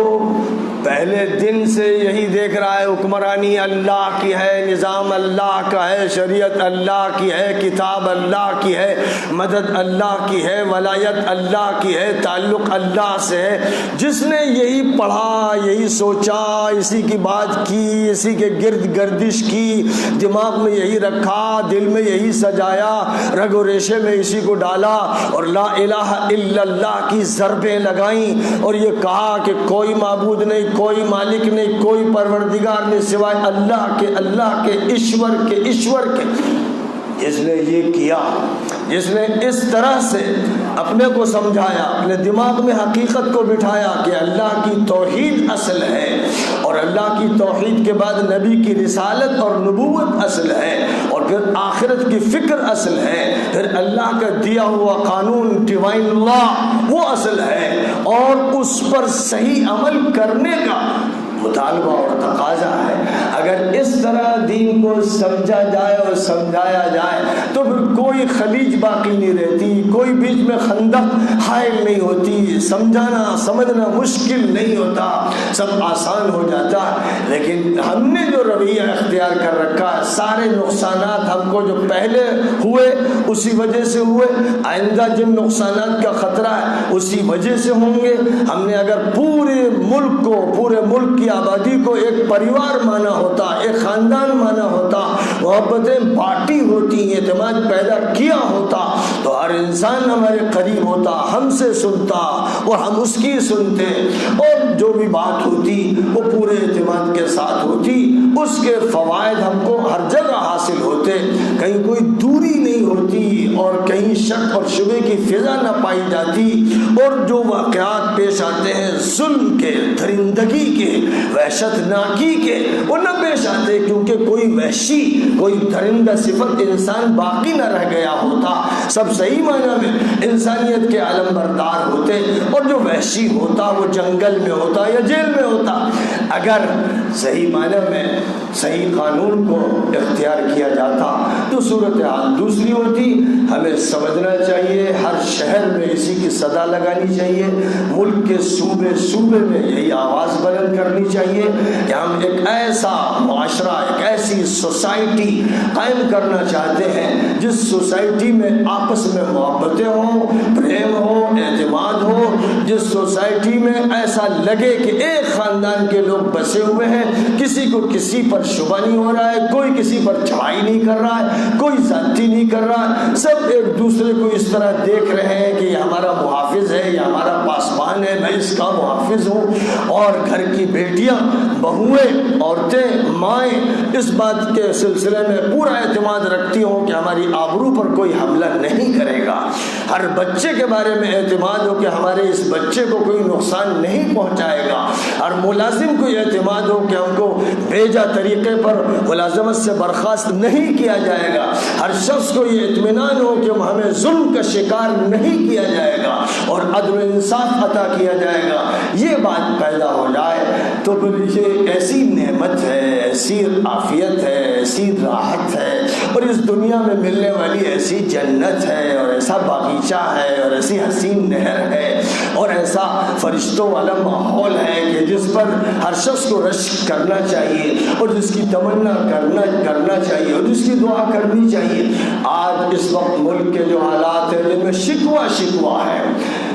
Speaker 2: پہلے دن سے یہی دیکھ رہا ہے حکمرانی اللہ کی ہے، نظام اللہ کا ہے، شریعت اللہ کی ہے، کتاب اللہ کی ہے، مدد اللہ کی ہے، ولایت اللہ کی ہے، تعلق اللہ سے ہے، جس نے یہی پڑھا، یہی سوچا، اسی کی بات کی، اسی کے گرد گردش کی، دماغ میں یہی رکھا، دل میں یہی سجایا، رگ و ریشے میں اسی کو ڈالا اور لا الہ الا اللہ کی ضربیں لگائیں اور یہ کہا کہ کوئی معبود نہیں، کوئی مالک نہیں، کوئی پروردگار نہیں سوائے اللہ کے ایشور کے۔ جس نے یہ کیا، جس نے اس طرح سے اپنے کو سمجھایا، اپنے دماغ میں حقیقت کو بٹھایا کہ اللہ کی توحید اصل ہے اور اللہ کی توحید کے بعد نبی کی رسالت اور نبوت اصل ہے اور پھر آخرت کی فکر اصل ہے، پھر اللہ کا دیا ہوا قانون ڈیوائن لا وہ اصل ہے، اور اس پر صحیح عمل کرنے کا مطالبہ اور تقاضا ہے۔ اگر اس طرح دین کو سمجھا جائے اور سمجھایا جائے تو پھر کوئی خلیج باقی نہیں رہتی، کوئی بیچ میں خندق حائل نہیں ہوتی، سمجھانا سمجھنا مشکل نہیں ہوتا، سب آسان ہو جاتا۔ لیکن ہم نے جو رویہ اختیار کر رکھا ہے، سارے نقصانات ہم کو جو پہلے ہوئے اسی وجہ سے ہوئے، آئندہ جن نقصانات کا خطرہ ہے اسی وجہ سے ہوں گے۔ ہم نے اگر پورے ملک کی آبادی کو ایک پریوار مانا ہوتا، ایک خاندان مانا ہوتا، محبتیں بانٹی ہوتی، اعتماد پیدا کیا ہوتا تو ہر انسان ہمارے قریب ہوتا، ہم سے سنتا اور ہم اس کی سنتے، اور جو بھی بات ہوتی وہ پورے اعتماد کے ساتھ ہوتی، اس کے فوائد ہم کو ہر جگہ حاصل ہوتے، کہیں کوئی دوری نہیں ہوتی اور کہیں شک اور شبہ کی فضا نہ پائی جاتی، اور جو واقعات پیش آتے ہیں ظلم کے، درندگی کے، وحشت ناکی کے، وہ نہ پیش آتے کیونکہ کوئی وحشی، کوئی درندہ صفت انسان باقی نہ رہ گیا ہوتا، سب صحیح معنی میں انسانیت کے علم بردار ہوتے، اور جو وحشی ہوتا وہ جنگل میں ہوتا یا جیل میں ہوتا۔ اگر صحیح معنی میں صحیح قانون کو اختیار کیا جاتا تو صورتحال دوسری ہوتی۔ ہمیں سمجھنا چاہیے، ہر شہر میں اسی کی صدا لگانی چاہیے، ملک کے صوبے میں یہی آواز بلند کرنی چاہیے کہ ہم ایک ایسا معاشرہ، ایک ایسی سوسائٹی قائم کرنا چاہتے ہیں جس سوسائٹی میں آپس میں محبتیں ہوں، پریم ہو، اعتماد ہو، جس سوسائٹی میں ایسا لگے کہ ایک خاندان کے لوگ بسے ہوئے ہیں، کسی کو کسی پر شبہ نہیں ہو رہا ہے، کوئی کسی پر چڑھائی نہیں کر رہا ہے، کوئی زیادتی نہیں کر رہا ہے، سب ایک دوسرے کو اس طرح دیکھ رہے ہیں کہ یہ ہمارا محافظ ہے، یہ ہمارا پاسبان ہے، میں اس کا محافظ ہوں، اور گھر کی بیٹیاں، بہویں، عورتیں، مائیں اس بات کے سلسلے میں پورا اعتماد رکھتی ہوں کہ ہماری آبرو پر کوئی حملہ نہیں کرے گا، ہر بچے کے بارے میں اعتماد ہو کہ ہمارے اس بچے کو کوئی نقصان نہیں پہنچائے گا، ہر ملازم کو یہ اعتماد ہو کہ ہم کو بھیجا طریقے پر ملازمت سے برخاست نہیں کیا جائے گا، ہر شخص کو یہ اطمینان ہو کہ ہمیں ظلم کا شکار نہیں کیا جائے گا اور عدل و انصاف عطا کیا جائے گا۔ یہ بات پیدا ہو جائے تو پھر یہ ایسی نعمت ہے، ایسی عافیت ہے، ایسی راحت ہے، اور اس دنیا میں ملنے والی ایسی جنت ہے اور ایسا باغیچہ ہے اور ایسی حسین نہر ہے اور ایسا فرشتوں والا ماحول ہے کہ جس پر ہر شخص کو رشک کرنا چاہیے اور جس کی تمنا کرنا چاہیے اور جس کی دعا کرنی چاہیے۔ آج اس وقت ملک کے جو حالات ہیں جن میں شکوہ ہے،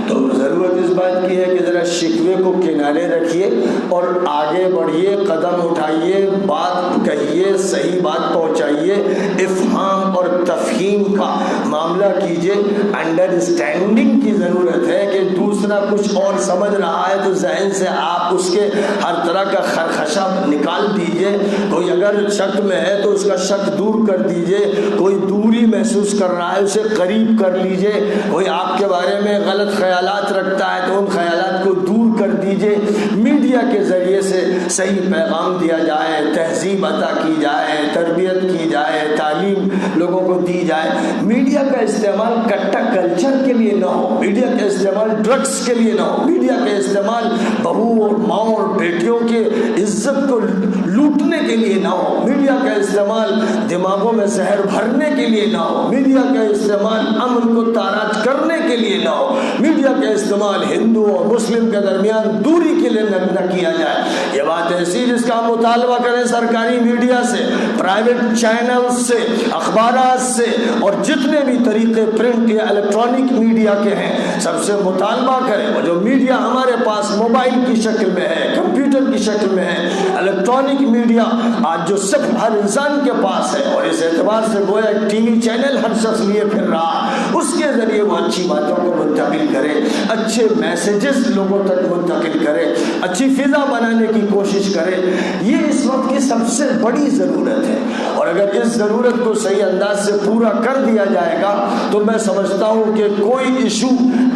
Speaker 2: تو ضرورت اس بات کی ہے کہ ذرا شکوے کو کنارے رکھیے اور آگے بڑھیے، قدم اٹھائیے، بات کہیے، صحیح بات پہنچائیے، افہام اور تفہیم کا معاملہ کیجیے۔ انڈرسٹینڈنگ کی ضرورت ہے کہ دوسرا کچھ اور سمجھ رہا ہے تو ذہن سے آپ اس کے ہر طرح کا خرخشہ نکال دیجیے۔ کوئی اگر شک میں ہے تو اس کا شک دور کر دیجیے، کوئی دوری محسوس کر رہا ہے اسے قریب کر لیجیے، کوئی آپ کے بارے میں غلط خیالات رکھتا ہے تو ان خیالات کو دور کر دیجیے۔ میڈیا کے ذریعے سے صحیح پیغام دیا جائے، تہذیب عطا کی جائے، تربیت کی جائے، تعلیم لوگوں کو دی جائے۔ میڈیا کا استعمال کٹا کلچر کے لیے نہ ہو، میڈیا کا استعمال ڈرگس کے لیے نہ ہو، میڈیا کا استعمال بہو اور ماں اور بیٹیوں کے عزت کو لوٹنے کے لیے نہ ہو، میڈیا کا استعمال دماغوں میں زہر بھرنے کے لیے نہ ہو، میڈیا کا استعمال امن کو تاراج کرنے کے لیے نہ ہو، میڈیا کا استعمال ہندو اور مسلم کے درمیان دوری کے لیے نہ کیا جائے۔ یہ بات ایسی جس کا مطالبہ کریں سرکاری میڈیا سے، پرائیویٹ چینل سے، اخبارات سے، اور جتنے بھی طریقے پرنٹ یا الیکٹرانک میڈیا کے ہیں سب سے مطالبہ کریں۔ اور جو میڈیا ہمارے پاس موبائل کی شکل میں ہے، کمپیوٹر کی شکل میں ہے، الیکٹرانک میڈیا آج جو سب ہر انسان کے پاس ہے، اور اس اعتبار سے گویا ایک ٹی وی چینل ہر شخص لیے پھر رہا ہے، اس کے ذریعے وہ اچھی باتوں کو منتقل کرے، اچھے میسیجز لوگوں تک منتقل کرے، اچھی فضا بنانے کی کوشش کرے۔ یہ اس وقت کی سب سے بڑی ضرورت ہے، اور اگر اس ضرورت کو صحیح انداز سے پورا کر دیا جائے گا تو میں سمجھتا ہوں کہ کوئی ایشو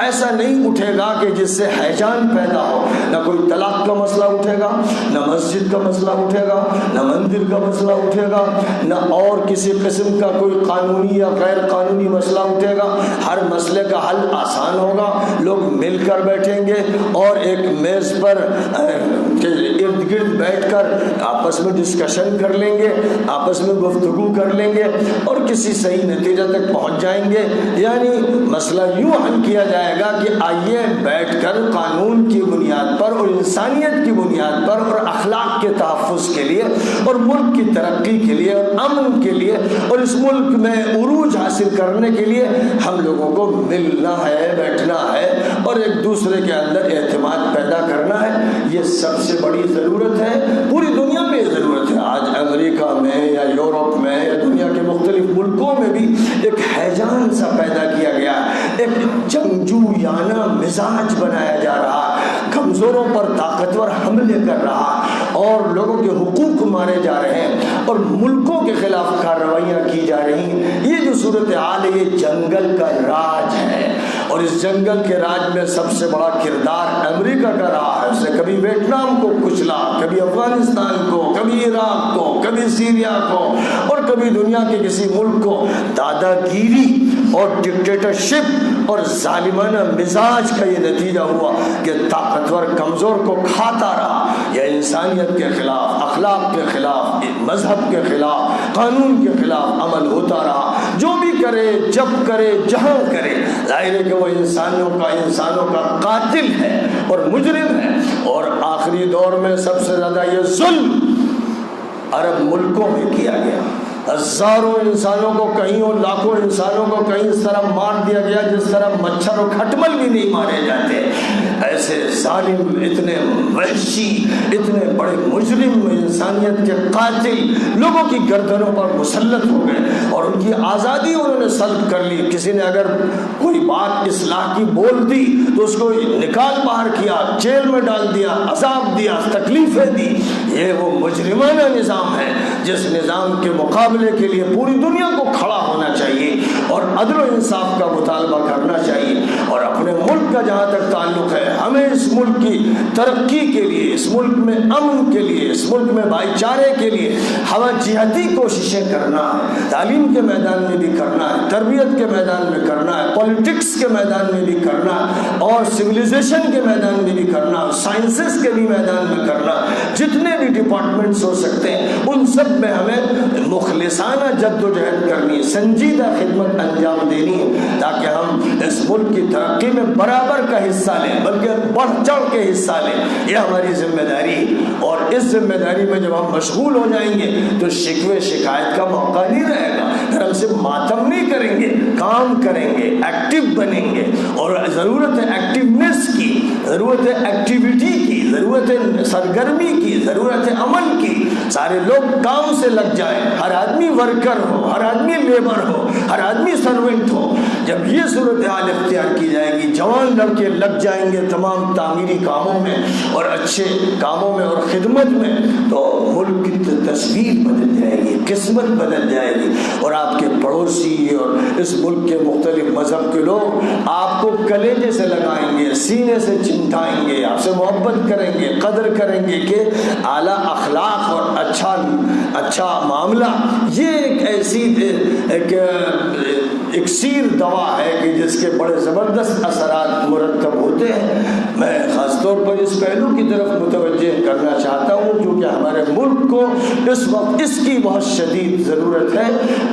Speaker 2: ایسا نہیں اٹھے گا کہ جس سے حیجان پیدا ہو۔ نہ کوئی طلاق کا مسئلہ اٹھے گا، نہ مسجد کا مسئلہ اٹھے گا، نہ مندر کا مسئلہ اٹھے گا، نہ اور کسی قسم کا کوئی قانونی یا غیر قانونی مسئلہ اٹھے گا۔ ہر مسئلے کا حل آسان ہوگا، لوگ مل کر بیٹھیں گے اور ایک میز پر ارد گرد بیٹھ کر آپس میں ڈسکشن کر لیں گے، آپس میں گفتگو کر لیں گے اور کسی صحیح نتیجے تک پہنچ جائیں گے۔ یعنی مسئلہ یوں حل کیا جائے گا کہ آئیے بیٹھ کر قانون کی بنیاد پر اور انسانیت کی بنیاد پر اور اخلاق کے تحفظ کے لیے اور ملک کی ترقی کے لیے اور امن کے لیے اور اس ملک میں عروج حاصل کرنے کے لیے ہم لوگوں کو ملنا ہے، بیٹھنا ہے اور ایک دوسرے کے اندر اعتماد پیدا کرنا ہے۔ یہ سب سے بڑی ضرورت ہے، پوری دنیا میں ضرورت ہے۔ آج امریکہ میں یا یورپ میں یا دنیا کے مختلف ملکوں میں بھی ایک حیجان سا پیدا کیا گیا، ایک جنگجویانہ مزاج بنایا جا رہا، کمزوروں پر طاقتور حملے کر رہا اور لوگوں کے حقوق مارے جا رہے ہیں اور ملکوں کے خلاف کارروائیاں کی جا رہی ہیں۔ یہ جو صورتحال ہے یہ جنگل کا راج ہے، اور اس جنگل کے راج میں سب سے بڑا کردار امریکہ کا رہا ہے۔ اس نے کبھی ویتنام کو کچلا، کبھی افغانستان کو، کبھی عراق کو، کبھی سیریا کو اور کبھی دنیا کے کسی ملک کو۔ دادا گیری اور ڈکٹیٹرشپ اور ظالمانہ مزاج کا یہ نتیجہ ہوا کہ طاقتور کمزور کو کھاتا رہا۔ یہ انسانیت کے خلاف، اخلاق کے خلاف، مذہب کے خلاف، قانون کے خلاف عمل ہوتا رہا۔ جو بھی کرے، جب کرے، جہاں کرے، ظاہر ہے کہ وہ انسانوں کا قاتل ہے اور مجرم ہے۔ اور آخری دور میں سب سے زیادہ یہ ظلم عرب ملکوں میں کیا گیا۔ ہزاروں انسانوں کو کہیں اور لاکھوں انسانوں کو کہیں اس طرح مار دیا گیا جس طرح مچھر اور کھٹمل بھی نہیں مارے جاتے۔ ایسے ظالم، اتنے وحشی، اتنے بڑے مجرم، انسانیت کے قاتل لوگوں کی گردنوں پر مسلط ہو گئے اور ان کی آزادی انہوں نے سلب کر لی۔ کسی نے اگر کوئی بات اصلاح کی بول دی تو اس کو نکال باہر کیا، جیل میں ڈال دیا، عذاب دیا، تکلیفیں دی۔ یہ وہ مجرمانہ نظام ہے جس نظام کے مقابلے کے لیے پوری دنیا کو کھڑا ہونا چاہیے اور عدل و انصاف کا مطالبہ کرنا چاہیے۔ اور اپنے ملک کا جہاں تک تعلق ہے، ہمیں اس ملک کی ترقی کے لیے، اس ملک میں امن کے لیے، اس ملک میں بھائی چارے کے لیے ہمیں جہتی کوششیں کرنا ہے۔ تعلیم کے میدان میں بھی کرنا ہے، تربیت کے میدان میں کرنا ہے، پولیٹکس کے میدان میں بھی کرنا ہے اور سویلائزیشن کے میدان میں بھی کرنا ہے، سائنسز کے بھی میدان میں کرنا ہے۔ جتنے بھی ڈپارٹمنٹس ہو سکتے ہیں، ان سب میں ہمیں مخلصانہ جدوجہد کرنی ہے، سنجیدہ خدمت انجام دینی ہے، تاکہ ہم اس ملک کی ترقی میں برابر کا حصہ لیں، بلکہ بڑھ چڑھ کے حصہ لیں۔ یہ ہماری ذمہ داری ہے، اور اس ذمہ داری میں جب ہم مشغول ہو جائیں گے تو شکوے شکایت کا موقع نہیں رہے گا، پھر ہم سے ماتم نہیں کریں گے، کام کریں گے، ایکٹیو بنیں گے۔ اور ضرورت ہے ایکٹیونیس کی، ضرورت ہے ایکٹیویٹی کی، ضرورت ہے سرگرمی کی، ضرورت ہے عمل کی۔ سارے لوگ کام سے لگ جائیں، ہر آدمی ورکر ہو، ہر آدمی لیبر ہو، ہر آدمی سرونٹ ہو۔ جب یہ صورتحال اختیار کی جائے گی، جوان لڑکے لگ جائیں گے تمام تعمیری کاموں میں اور اچھے کاموں میں اور خدمت میں، تو ملک کی تصویر بدل جائے گی، قسمت بدل جائے گی، اور آپ کے پڑوسی اور اس ملک کے مختلف مذہب کے لوگ آپ کو کلیجے سے لگائیں گے، سینے سے چمٹائیں گے، آپ سے محبت کریں گے، قدر کریں گے کہ اعلیٰ اخلاق اور اچھا معاملہ یہ ایک ایسی اکسیر دوا ہے کہ جس کے بڑے زبردست اثرات مرتب ہوتے ہیں۔ میں خاص طور پر اس پہلو کی طرف متوجہ کرنا چاہتا ہوں، کیونکہ ہمارے ملک کو اس وقت اس کی بہت شدید ضرورت ہے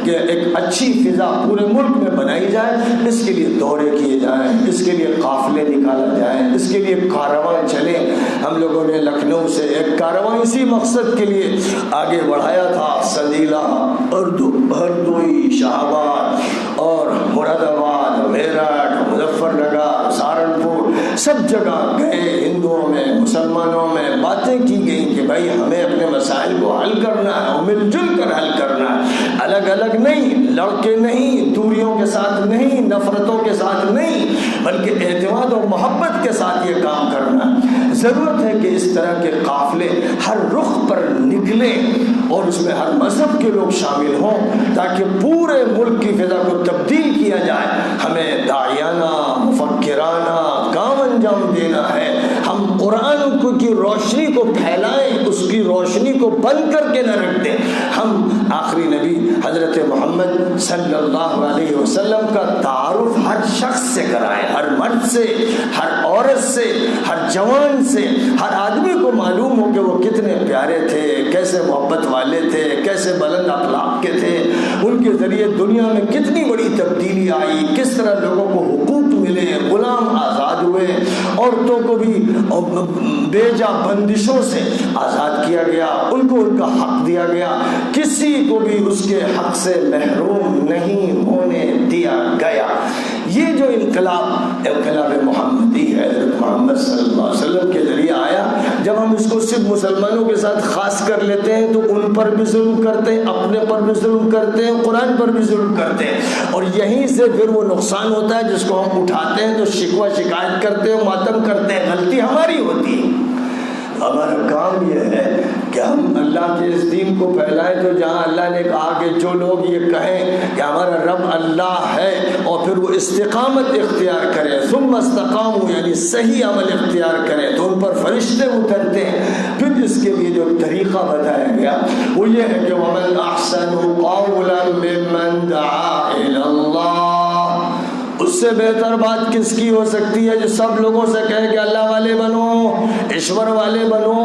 Speaker 2: کہ ایک اچھی فضا پورے ملک میں بنائی جائے۔ اس کے لیے دورے کیے جائیں، اس کے لیے قافلے نکالا جائیں، اس کے لیے کارواں چلے۔ ہم لوگوں نے لکھنؤ سے ایک کارواں اسی مقصد کے لیے آگے بڑھایا تھا، سنیلا، ہردوئی، شاہباد اور مراد آباد، میرٹھ، مظفر نگر، سہارنپور، سب جگہ گئے، ہندوؤں میں، مسلمانوں میں باتیں کی گئیں کہ بھائی ہمیں اپنے مسائل کو حل کرنا ہے اور مل جل کر حل کرنا ہے، الگ الگ نہیں، لڑکے نہیں، دوریوں کے ساتھ نہیں، نفرتوں کے ساتھ نہیں، بلکہ اعتماد اور محبت کے ساتھ یہ کام کرنا ہے۔ ضرورت ہے کہ اس طرح کے قافلے ہر رخ پر نکلیں اور اس میں ہر مذہب کے لوگ شامل ہوں، تاکہ پورے ملک کی فضا کو تبدیل کیا جائے۔ ہمیں داعیانہ، مفکرانہ کام انجام دینا ہے۔ ہم قرآن کی روشنی کو پھیلائیں، اس کی روشنی کو بند کر کے نہ رکھ دیں۔ ہم آخری نبی حضرت محمد صلی اللہ علیہ وسلم کا تعارف ہر شخص سے کرائیں، ہر مرد سے، ہر عورت سے، ہر جوان سے، ہر آدمی کو معلوم ہو کہ وہ کتنے پیارے تھے، کیسے محبت والے تھے، کیسے بلند اخلاق کے تھے، ان کے ذریعے دنیا میں کتنی بڑی تبدیلی آئی، کس طرح لوگوں کو حقوق ملے، غلام آزاد ہوئے، عورتوں کو بھی بیجا بندشوں سے آزاد کیا گیا، ان کو ان کا حق دیا گیا، کسی کو بھی اس کے حق سے محروم نہیں ہونے دیا گیا۔ یہ جو انقلاب محمدی ہے، حضرت محمد صلی اللہ علیہ وسلم کے ذریعے آیا، جب ہم اس کو صرف مسلمانوں کے ساتھ خاص کر لیتے ہیں تو ان پر بھی ظلم کرتے ہیں، اپنے پر بھی ظلم کرتے ہیں، قرآن پر بھی ظلم کرتے ہیں، اور یہیں سے پھر وہ نقصان ہوتا ہے جس کو ہم اٹھاتے ہیں، تو شکوہ شکایت کرتے ہیں، ماتم کرتے ہیں، غلطی ہماری ہوتی ہے۔ ہمارا کام یہ ہے کہ ہم اللہ کے اس دین کو پھیلائیں، تو جہاں اللہ نے کہا کہ جو لوگ یہ کہیں کہ ہمارا رب اللہ ہے اور پھر وہ استقامت اختیار کریں، ثم استقاموا، یعنی صحیح عمل اختیار کریں، تو ان پر فرشتے اترتے ہیں۔ پھر اس کے لیے جو طریقہ بتایا گیا وہ یہ ہے کہ وَمَنْ أَحْسَنُ قَوْلًا مِّمَّنْ دَعَا إِلَى اللَّهِ، اس سے بہتر بات کس کی ہو سکتی ہے جو سب لوگوں سے کہے کہ اللہ والے بنو، ایشور والے بنو،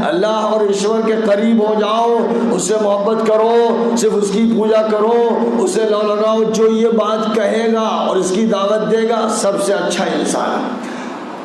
Speaker 2: اللہ اور ایشور کے قریب ہو جاؤ، اس سے محبت کرو، صرف اس کی پوجا کرو، اسے لو لگاؤ۔ جو یہ بات کہے گا اور اس کی دعوت دے گا سب سے اچھا انسان،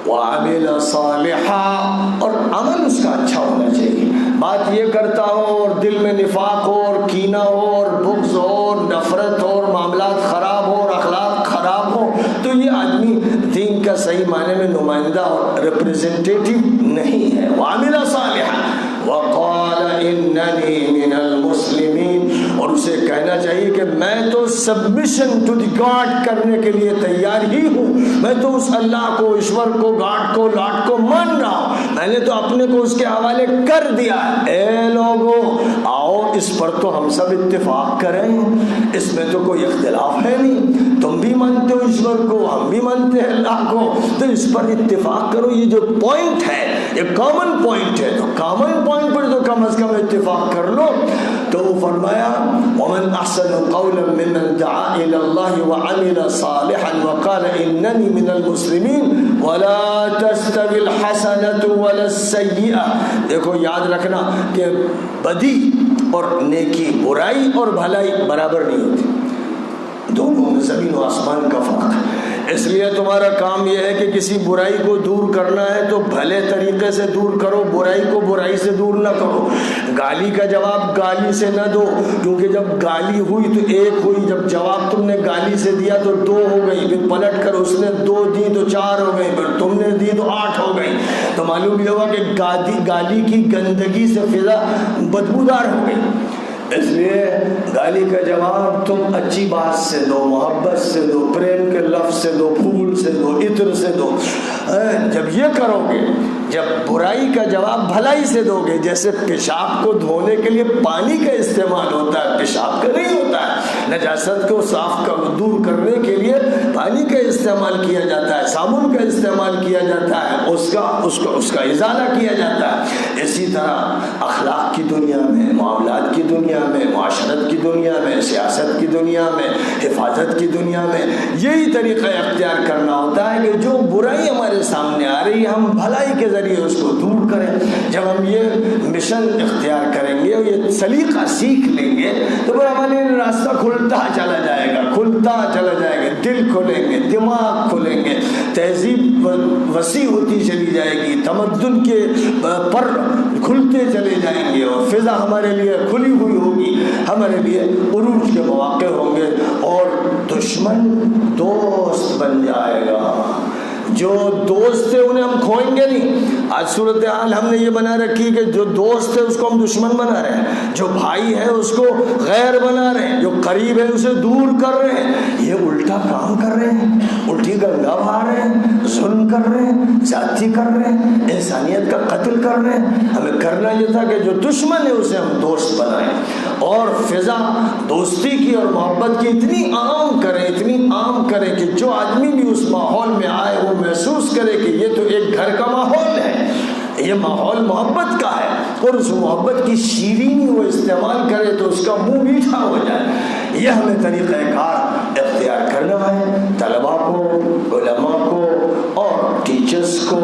Speaker 2: وَعَمِلَ صَالِحًا، اور عمل اس کا اچھا ہونا چاہیے۔ بات یہ کرتا ہو اور دل میں نفاق ہو اور کینہ ہو اور بغض ہو اور نفرت ہو اور معاملات خراب ہو اور اخلاق خراب ہو، تو یہ آدمی دین کا صحیح معنی میں نمائندہ اور ریپریزنٹیٹیو نہیں ہے۔ وَعَمِلَ صَالِحًا وَقَالَ إِنَّنِي مِنَ الْمُسْلِمِينَ، اور اسے کہنا چاہیے کہ میں تو سبمیشن ٹو دی گاڈ کرنے کے لیے تیار ہی ہوں، میں تو اس اللہ کو، ایشور کو، گاڈ کو، لاڈ کو مان رہا ہوں، میں نے تو اپنے کو اس کے حوالے کر دیا۔ اے لوگوں آؤ اس پر تو ہم سب اتفاق کریں، اس میں تو کوئی اختلاف ہے نہیں، تم بھی مانتے ہو ایشور کو، ہم بھی مانتے ہیں اللہ کو، تو اس پر اتفاق کرو۔ یہ جو پوائنٹ ہے یہ کامن پوائنٹ ہے، تو کامن پوائنٹ پر تو کم از کم اتفاق کر لو۔ تو وہ فرمایا ومن احسن قولا ممن دعا الى اللہ وعمل صالحا وقال اننی من المسلمین ولا تستوی الحسنۃ ولا السیئۃ. دیکھو یاد رکھنا کہ بدی اور نیکی، برائی اور بھلائی برابر نہیں ہوتی، دونوں میں زمین و آسمان کا فرق ہے. اس لیے تمہارا کام یہ ہے کہ کسی برائی کو دور کرنا ہے تو بھلے طریقے سے دور کرو، برائی کو برائی سے دور نہ کرو. گالی کا جواب گالی سے نہ دو، کیونکہ جب گالی ہوئی تو ایک ہوئی، جب جواب تم نے گالی سے دیا تو 2 ہو گئی، پھر پلٹ کر اس نے 2 دی تو 4 ہو گئی، پھر تم نے دی تو 8 ہو گئی. تو معلوم یہ ہوا کہ گالی کی گندگی سے فضا بدبودار ہو گئی. اس لیے گالی کا جواب تم اچھی بات سے دو، محبت سے دو، پریم کے لفظ سے دو، پھول سے دو، عطر سے دو. جب یہ کرو گے، جب برائی کا جواب بھلائی سے دو گے، جیسے پیشاب کو دھونے کے لیے پانی کا استعمال ہوتا ہے، پیشاب کا نہیں ہوتا ہے، نجاست کو صاف دور کرنے کے لیے پانی کا استعمال کیا جاتا ہے، صابن کا استعمال کیا جاتا ہے، اس کا ازالہ کیا جاتا ہے. اسی طرح اخلاق کی دنیا میں، معاملات کی دنیا میں، معاشرت کی دنیا میں، سیاست کی دنیا میں، حفاظت کی دنیا میں یہی طریقہ اختیار کرنا ہوتا ہے کہ جو برائی ہمارے سامنے آ رہی ہے ہم بھلائی کے ذریعے اس کو دور کریں. جب ہم یہ مشن اختیار کریں گے اور یہ سلیقہ سیکھ لیں گے تو پھر ہمارے راستہ کھلتا چلا جائے گا، کھلتا چلا جائے گا. دل کھولیں گے، دماغ کھولیں گے، تہذیب وسیع ہوتی چلی جائے گی، تمدن کے پر کھلتے چلے جائیں گے اور فضا ہمارے لیے کھلی ہوئی ہوگی، ہمارے لیے عروج کے مواقع ہوں گے اور دشمن دوست بن جائے گا. جو دوست تھے انہیں ہم کھوئیں گے نہیں. آج صورتحال ہم نے یہ بنا رکھی کہ جو دوست ہے اس کو ہم دشمن بنا رہے ہیں، جو بھائی ہے اس کو غیر بنا رہے ہیں، جو قریب ہے اسے دور کر رہے ہیں. یہ الٹا کام کر رہے ہیں، الٹی گنگا بہا رہے ہیں، ظلم کر رہے ہیں، زیادتی کر رہے ہیں، انسانیت کا قتل کر رہے ہیں. ہمیں کرنا یہ تھا کہ جو دشمن ہے اسے ہم دوست بنائیں اور فضا دوستی کی اور محبت کی اتنی عام کریں، اتنی عام کریں کہ جو آدمی بھی اس ماحول میں آئے وہ محسوس کرے کہ یہ تو ایک گھر کا ماحول ہے، یہ ماحول محبت کا ہے، اور اس محبت کی شیرینی وہ استعمال کرے تو اس کا منہ میٹھا ہو جائے. یہ ہمیں طریقہ کار اختیار کرنا ہے. طلباء کو، علماء کو اور ٹیچرز کو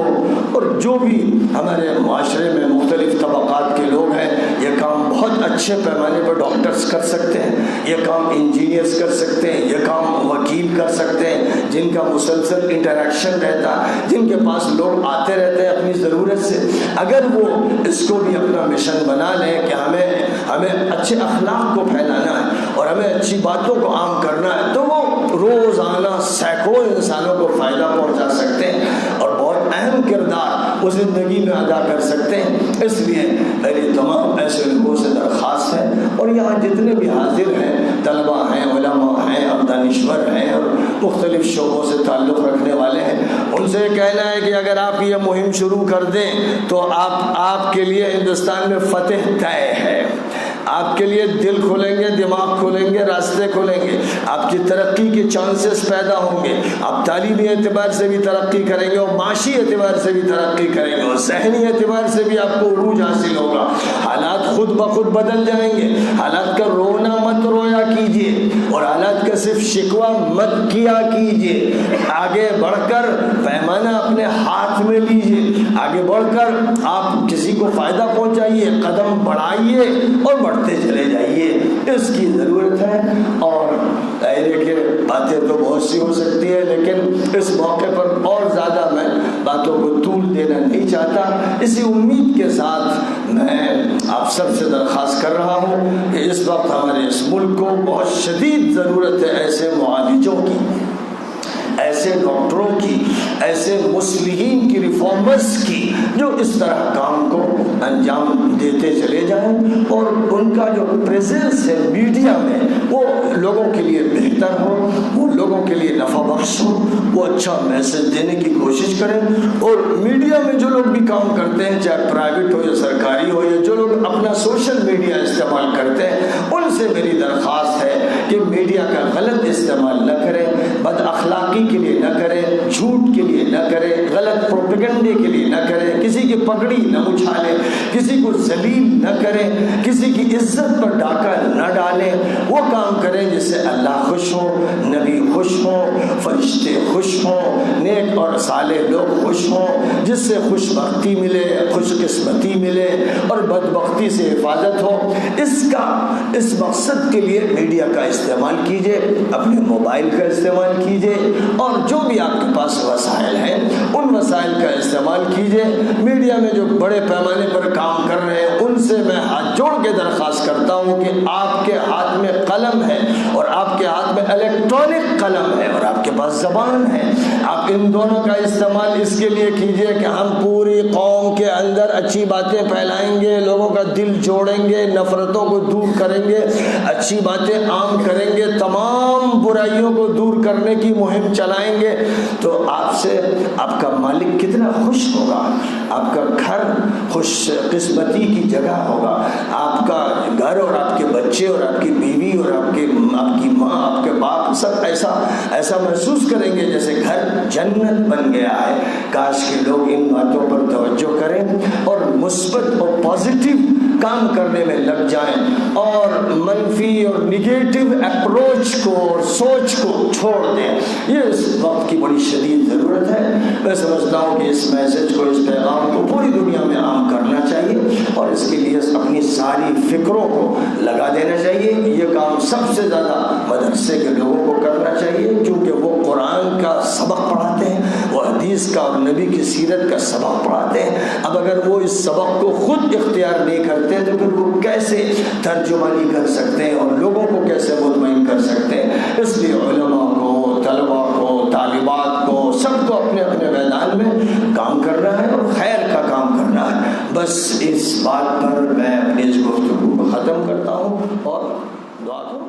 Speaker 2: اور جو بھی ہمارے معاشرے میں مختلف طبقات کے لوگ ہیں، یہ کام بہت اچھے پیمانے پر ڈاکٹرز کر سکتے ہیں، یہ کام انجینئرز کر سکتے ہیں، یہ کام وکیل کر سکتے ہیں، جن کا مسلسل انٹریکشن رہتا ہے، جن کے پاس لوگ آتے رہتے ہیں اپنی ضرورت سے. اگر وہ اس کو بھی اپنا مشن بنا لیں کہ ہمیں اچھے اخلاق کو پھیلانا ہے اور ہمیں اچھی باتوں کو عام کرنا ہے، تو وہ روزانہ سینکڑوں انسانوں کو فائدہ پہنچا سکتے ہیں اور بہت اہم کردار وہ زندگی میں ادا کر سکتے ہیں. اس لیے میری تمام ایسے لوگوں سے درخواست ہے، اور یہاں جتنے بھی حاضر ہیں، طلباء ہیں، علماء ہیں، اور دانشور ہیں اور مختلف شعبوں سے تعلق رکھنے والے ہیں، ان سے کہنا ہے کہ اگر آپ یہ مہم شروع کر دیں تو آپ کے لیے ہندوستان میں فتح طے ہے. آپ کے لیے دل کھولیں گے، دماغ کھولیں گے، راستے کھولیں گے، آپ کی ترقی کے چانسز پیدا ہوں گے، آپ تعلیمی اعتبار سے بھی ترقی کریں گے اور معاشی اعتبار سے بھی ترقی کریں گے اور ذہنی اعتبار سے بھی آپ کو عروج حاصل ہوگا. حالات خود بخود بدل جائیں گے. حالات کا رونا مت رویا کیجیے اور حالات کا صرف شکوہ مت کیا کیجیے. آگے بڑھ کر پیمانہ اپنے ہاتھ میں لیجیے، آگے بڑھ کر آپ کسی کو فائدہ پہنچائیے، قدم بڑھائیے اور بڑھتے چلے جائیے. اس کی ضرورت ہے. اور دائرے کے باتیں تو بہت سی ہو سکتی ہے، لیکن اس موقع پر اور زیادہ میں باتوں کو طول دینا نہیں چاہتا. اسی امید کے ساتھ میں آپ سب سے درخواست کر رہا ہوں کہ اس وقت ہمارے اس ملک کو بہت شدید ضرورت ہے ایسے معالجوں کی، ایسے ڈاکٹروں کی، ایسے مصلحین کی، ریفارمرز کی، جو اس طرح کام کو انجام دیتے چلے جائیں اور ان کا جو پریزنس ہے میڈیا میں وہ لوگوں کے لیے بہتر ہو، وہ لوگوں کے لیے نفع بخش ہو، وہ اچھا میسج دینے کی کوشش کریں. اور میڈیا میں جو لوگ بھی کام کرتے ہیں، چاہے پرائیویٹ ہو یا سرکاری ہو، یا جو لوگ اپنا سوشل میڈیا استعمال کرتے ہیں، ان سے میری درخواست ہے کہ میڈیا کا غلط استعمال نہ کریں، بد اخلاقی کے لیے نہ کریں، جھوٹ کے لیے نہ کرے، غلط پروپیگنڈے کے لیے نہ کرے، کسی کی پگڑی نہ اچھالے، کسی کو ذلیل نہ کرے، کسی کی عزت پر ڈاکہ نہ ڈالے۔ وہ کام کرے جس سے اللہ خوش ہو، نبی خوش ہوں، فرشتے خوش ہوں، نیک اور صالح لوگ خوش ہوں، جس سے خوش بختی ملے، خوش قسمتی ملے اور بدبختی سے حفاظت ہو۔ اس مقصد کے لیے میڈیا کا استعمال کیجئے، اپنے موبائل کا استعمال کیجئے، اور جو بھی آپ کے پاس وسائل ہیں ان وسائل کا استعمال کیجئے۔ میڈیا میں جو بڑے پیمانے پر کام کر رہے ہیں ان سے میں ہاتھ جوڑ کے درخواست کرتا ہوں کہ آپ کے ہاتھ میں قلم ہے اور آپ کے ہاتھ میں الیکٹرانک قلم ہے اور آپ کے پاس زبان ہے، آپ ان دونوں کا استعمال اس کے لیے کیجئے کہ ہم پوری قوم کے اندر اچھی باتیں پھیلائیں گے، لوگوں کا دل جوڑیں گے، نفرتوں کو دور کریں گے، اچھی باتیں عام کریں گے، تمام برائیوں کو دور کرنے کی مہم چلائیں گے۔ تو آپ سے آپ کا مالک کتنا خوش ہوگا، آپ کا گھر خوش قسمتی کی جگہ ہوگا، آپ کا گھر اور آپ کے بچے اور آپ کی بیوی اور آپ کی ماں، آپ کے باپ سب ایسا محسوس کریں گے جیسے گھر جنت بن گیا ہے۔ کاش کہ لوگ ان باتوں پر توجہ کریں اور مثبت اور پازیٹیو کام کرنے میں لگ جائیں اور منفی اور نگیٹو اپروچ کو اور سوچ کو چھوڑ دیں۔ یہ اس وقت کی بڑی شدید ضرورت ہے۔ میں سمجھتا ہوں کہ اس میسج کو، اس پیغام کو پوری دنیا میں عام کرنا چاہیے اور اس کے لیے اپنی ساری فکروں کو لگا دینا چاہیے۔ یہ کام سب سے زیادہ مدرسے کے لوگوں کو کرنا چاہیے، کیونکہ وہ قرآن کا سبق پڑھاتے ہیں، وہ حدیث کا اور نبی کی سیرت کا سبق پڑھاتے ہیں۔ اب اگر وہ اس سبق کو خود اختیار نہیں کرتے تو پھر وہ کیسے ترجمانی کر سکتے ہیں اور لوگوں کو کیسے مطمئن کر سکتے ہیں؟ اس لیے علماء کو، طلباء کو، طالبات کو، سب کو اپنے اپنے میدان میں کام کرنا ہے اور خیر کا کام کرنا ہے۔ بس اس بات پر میں اپنی اس گفتگو کو ختم کرتا ہوں اور دعا کروں۔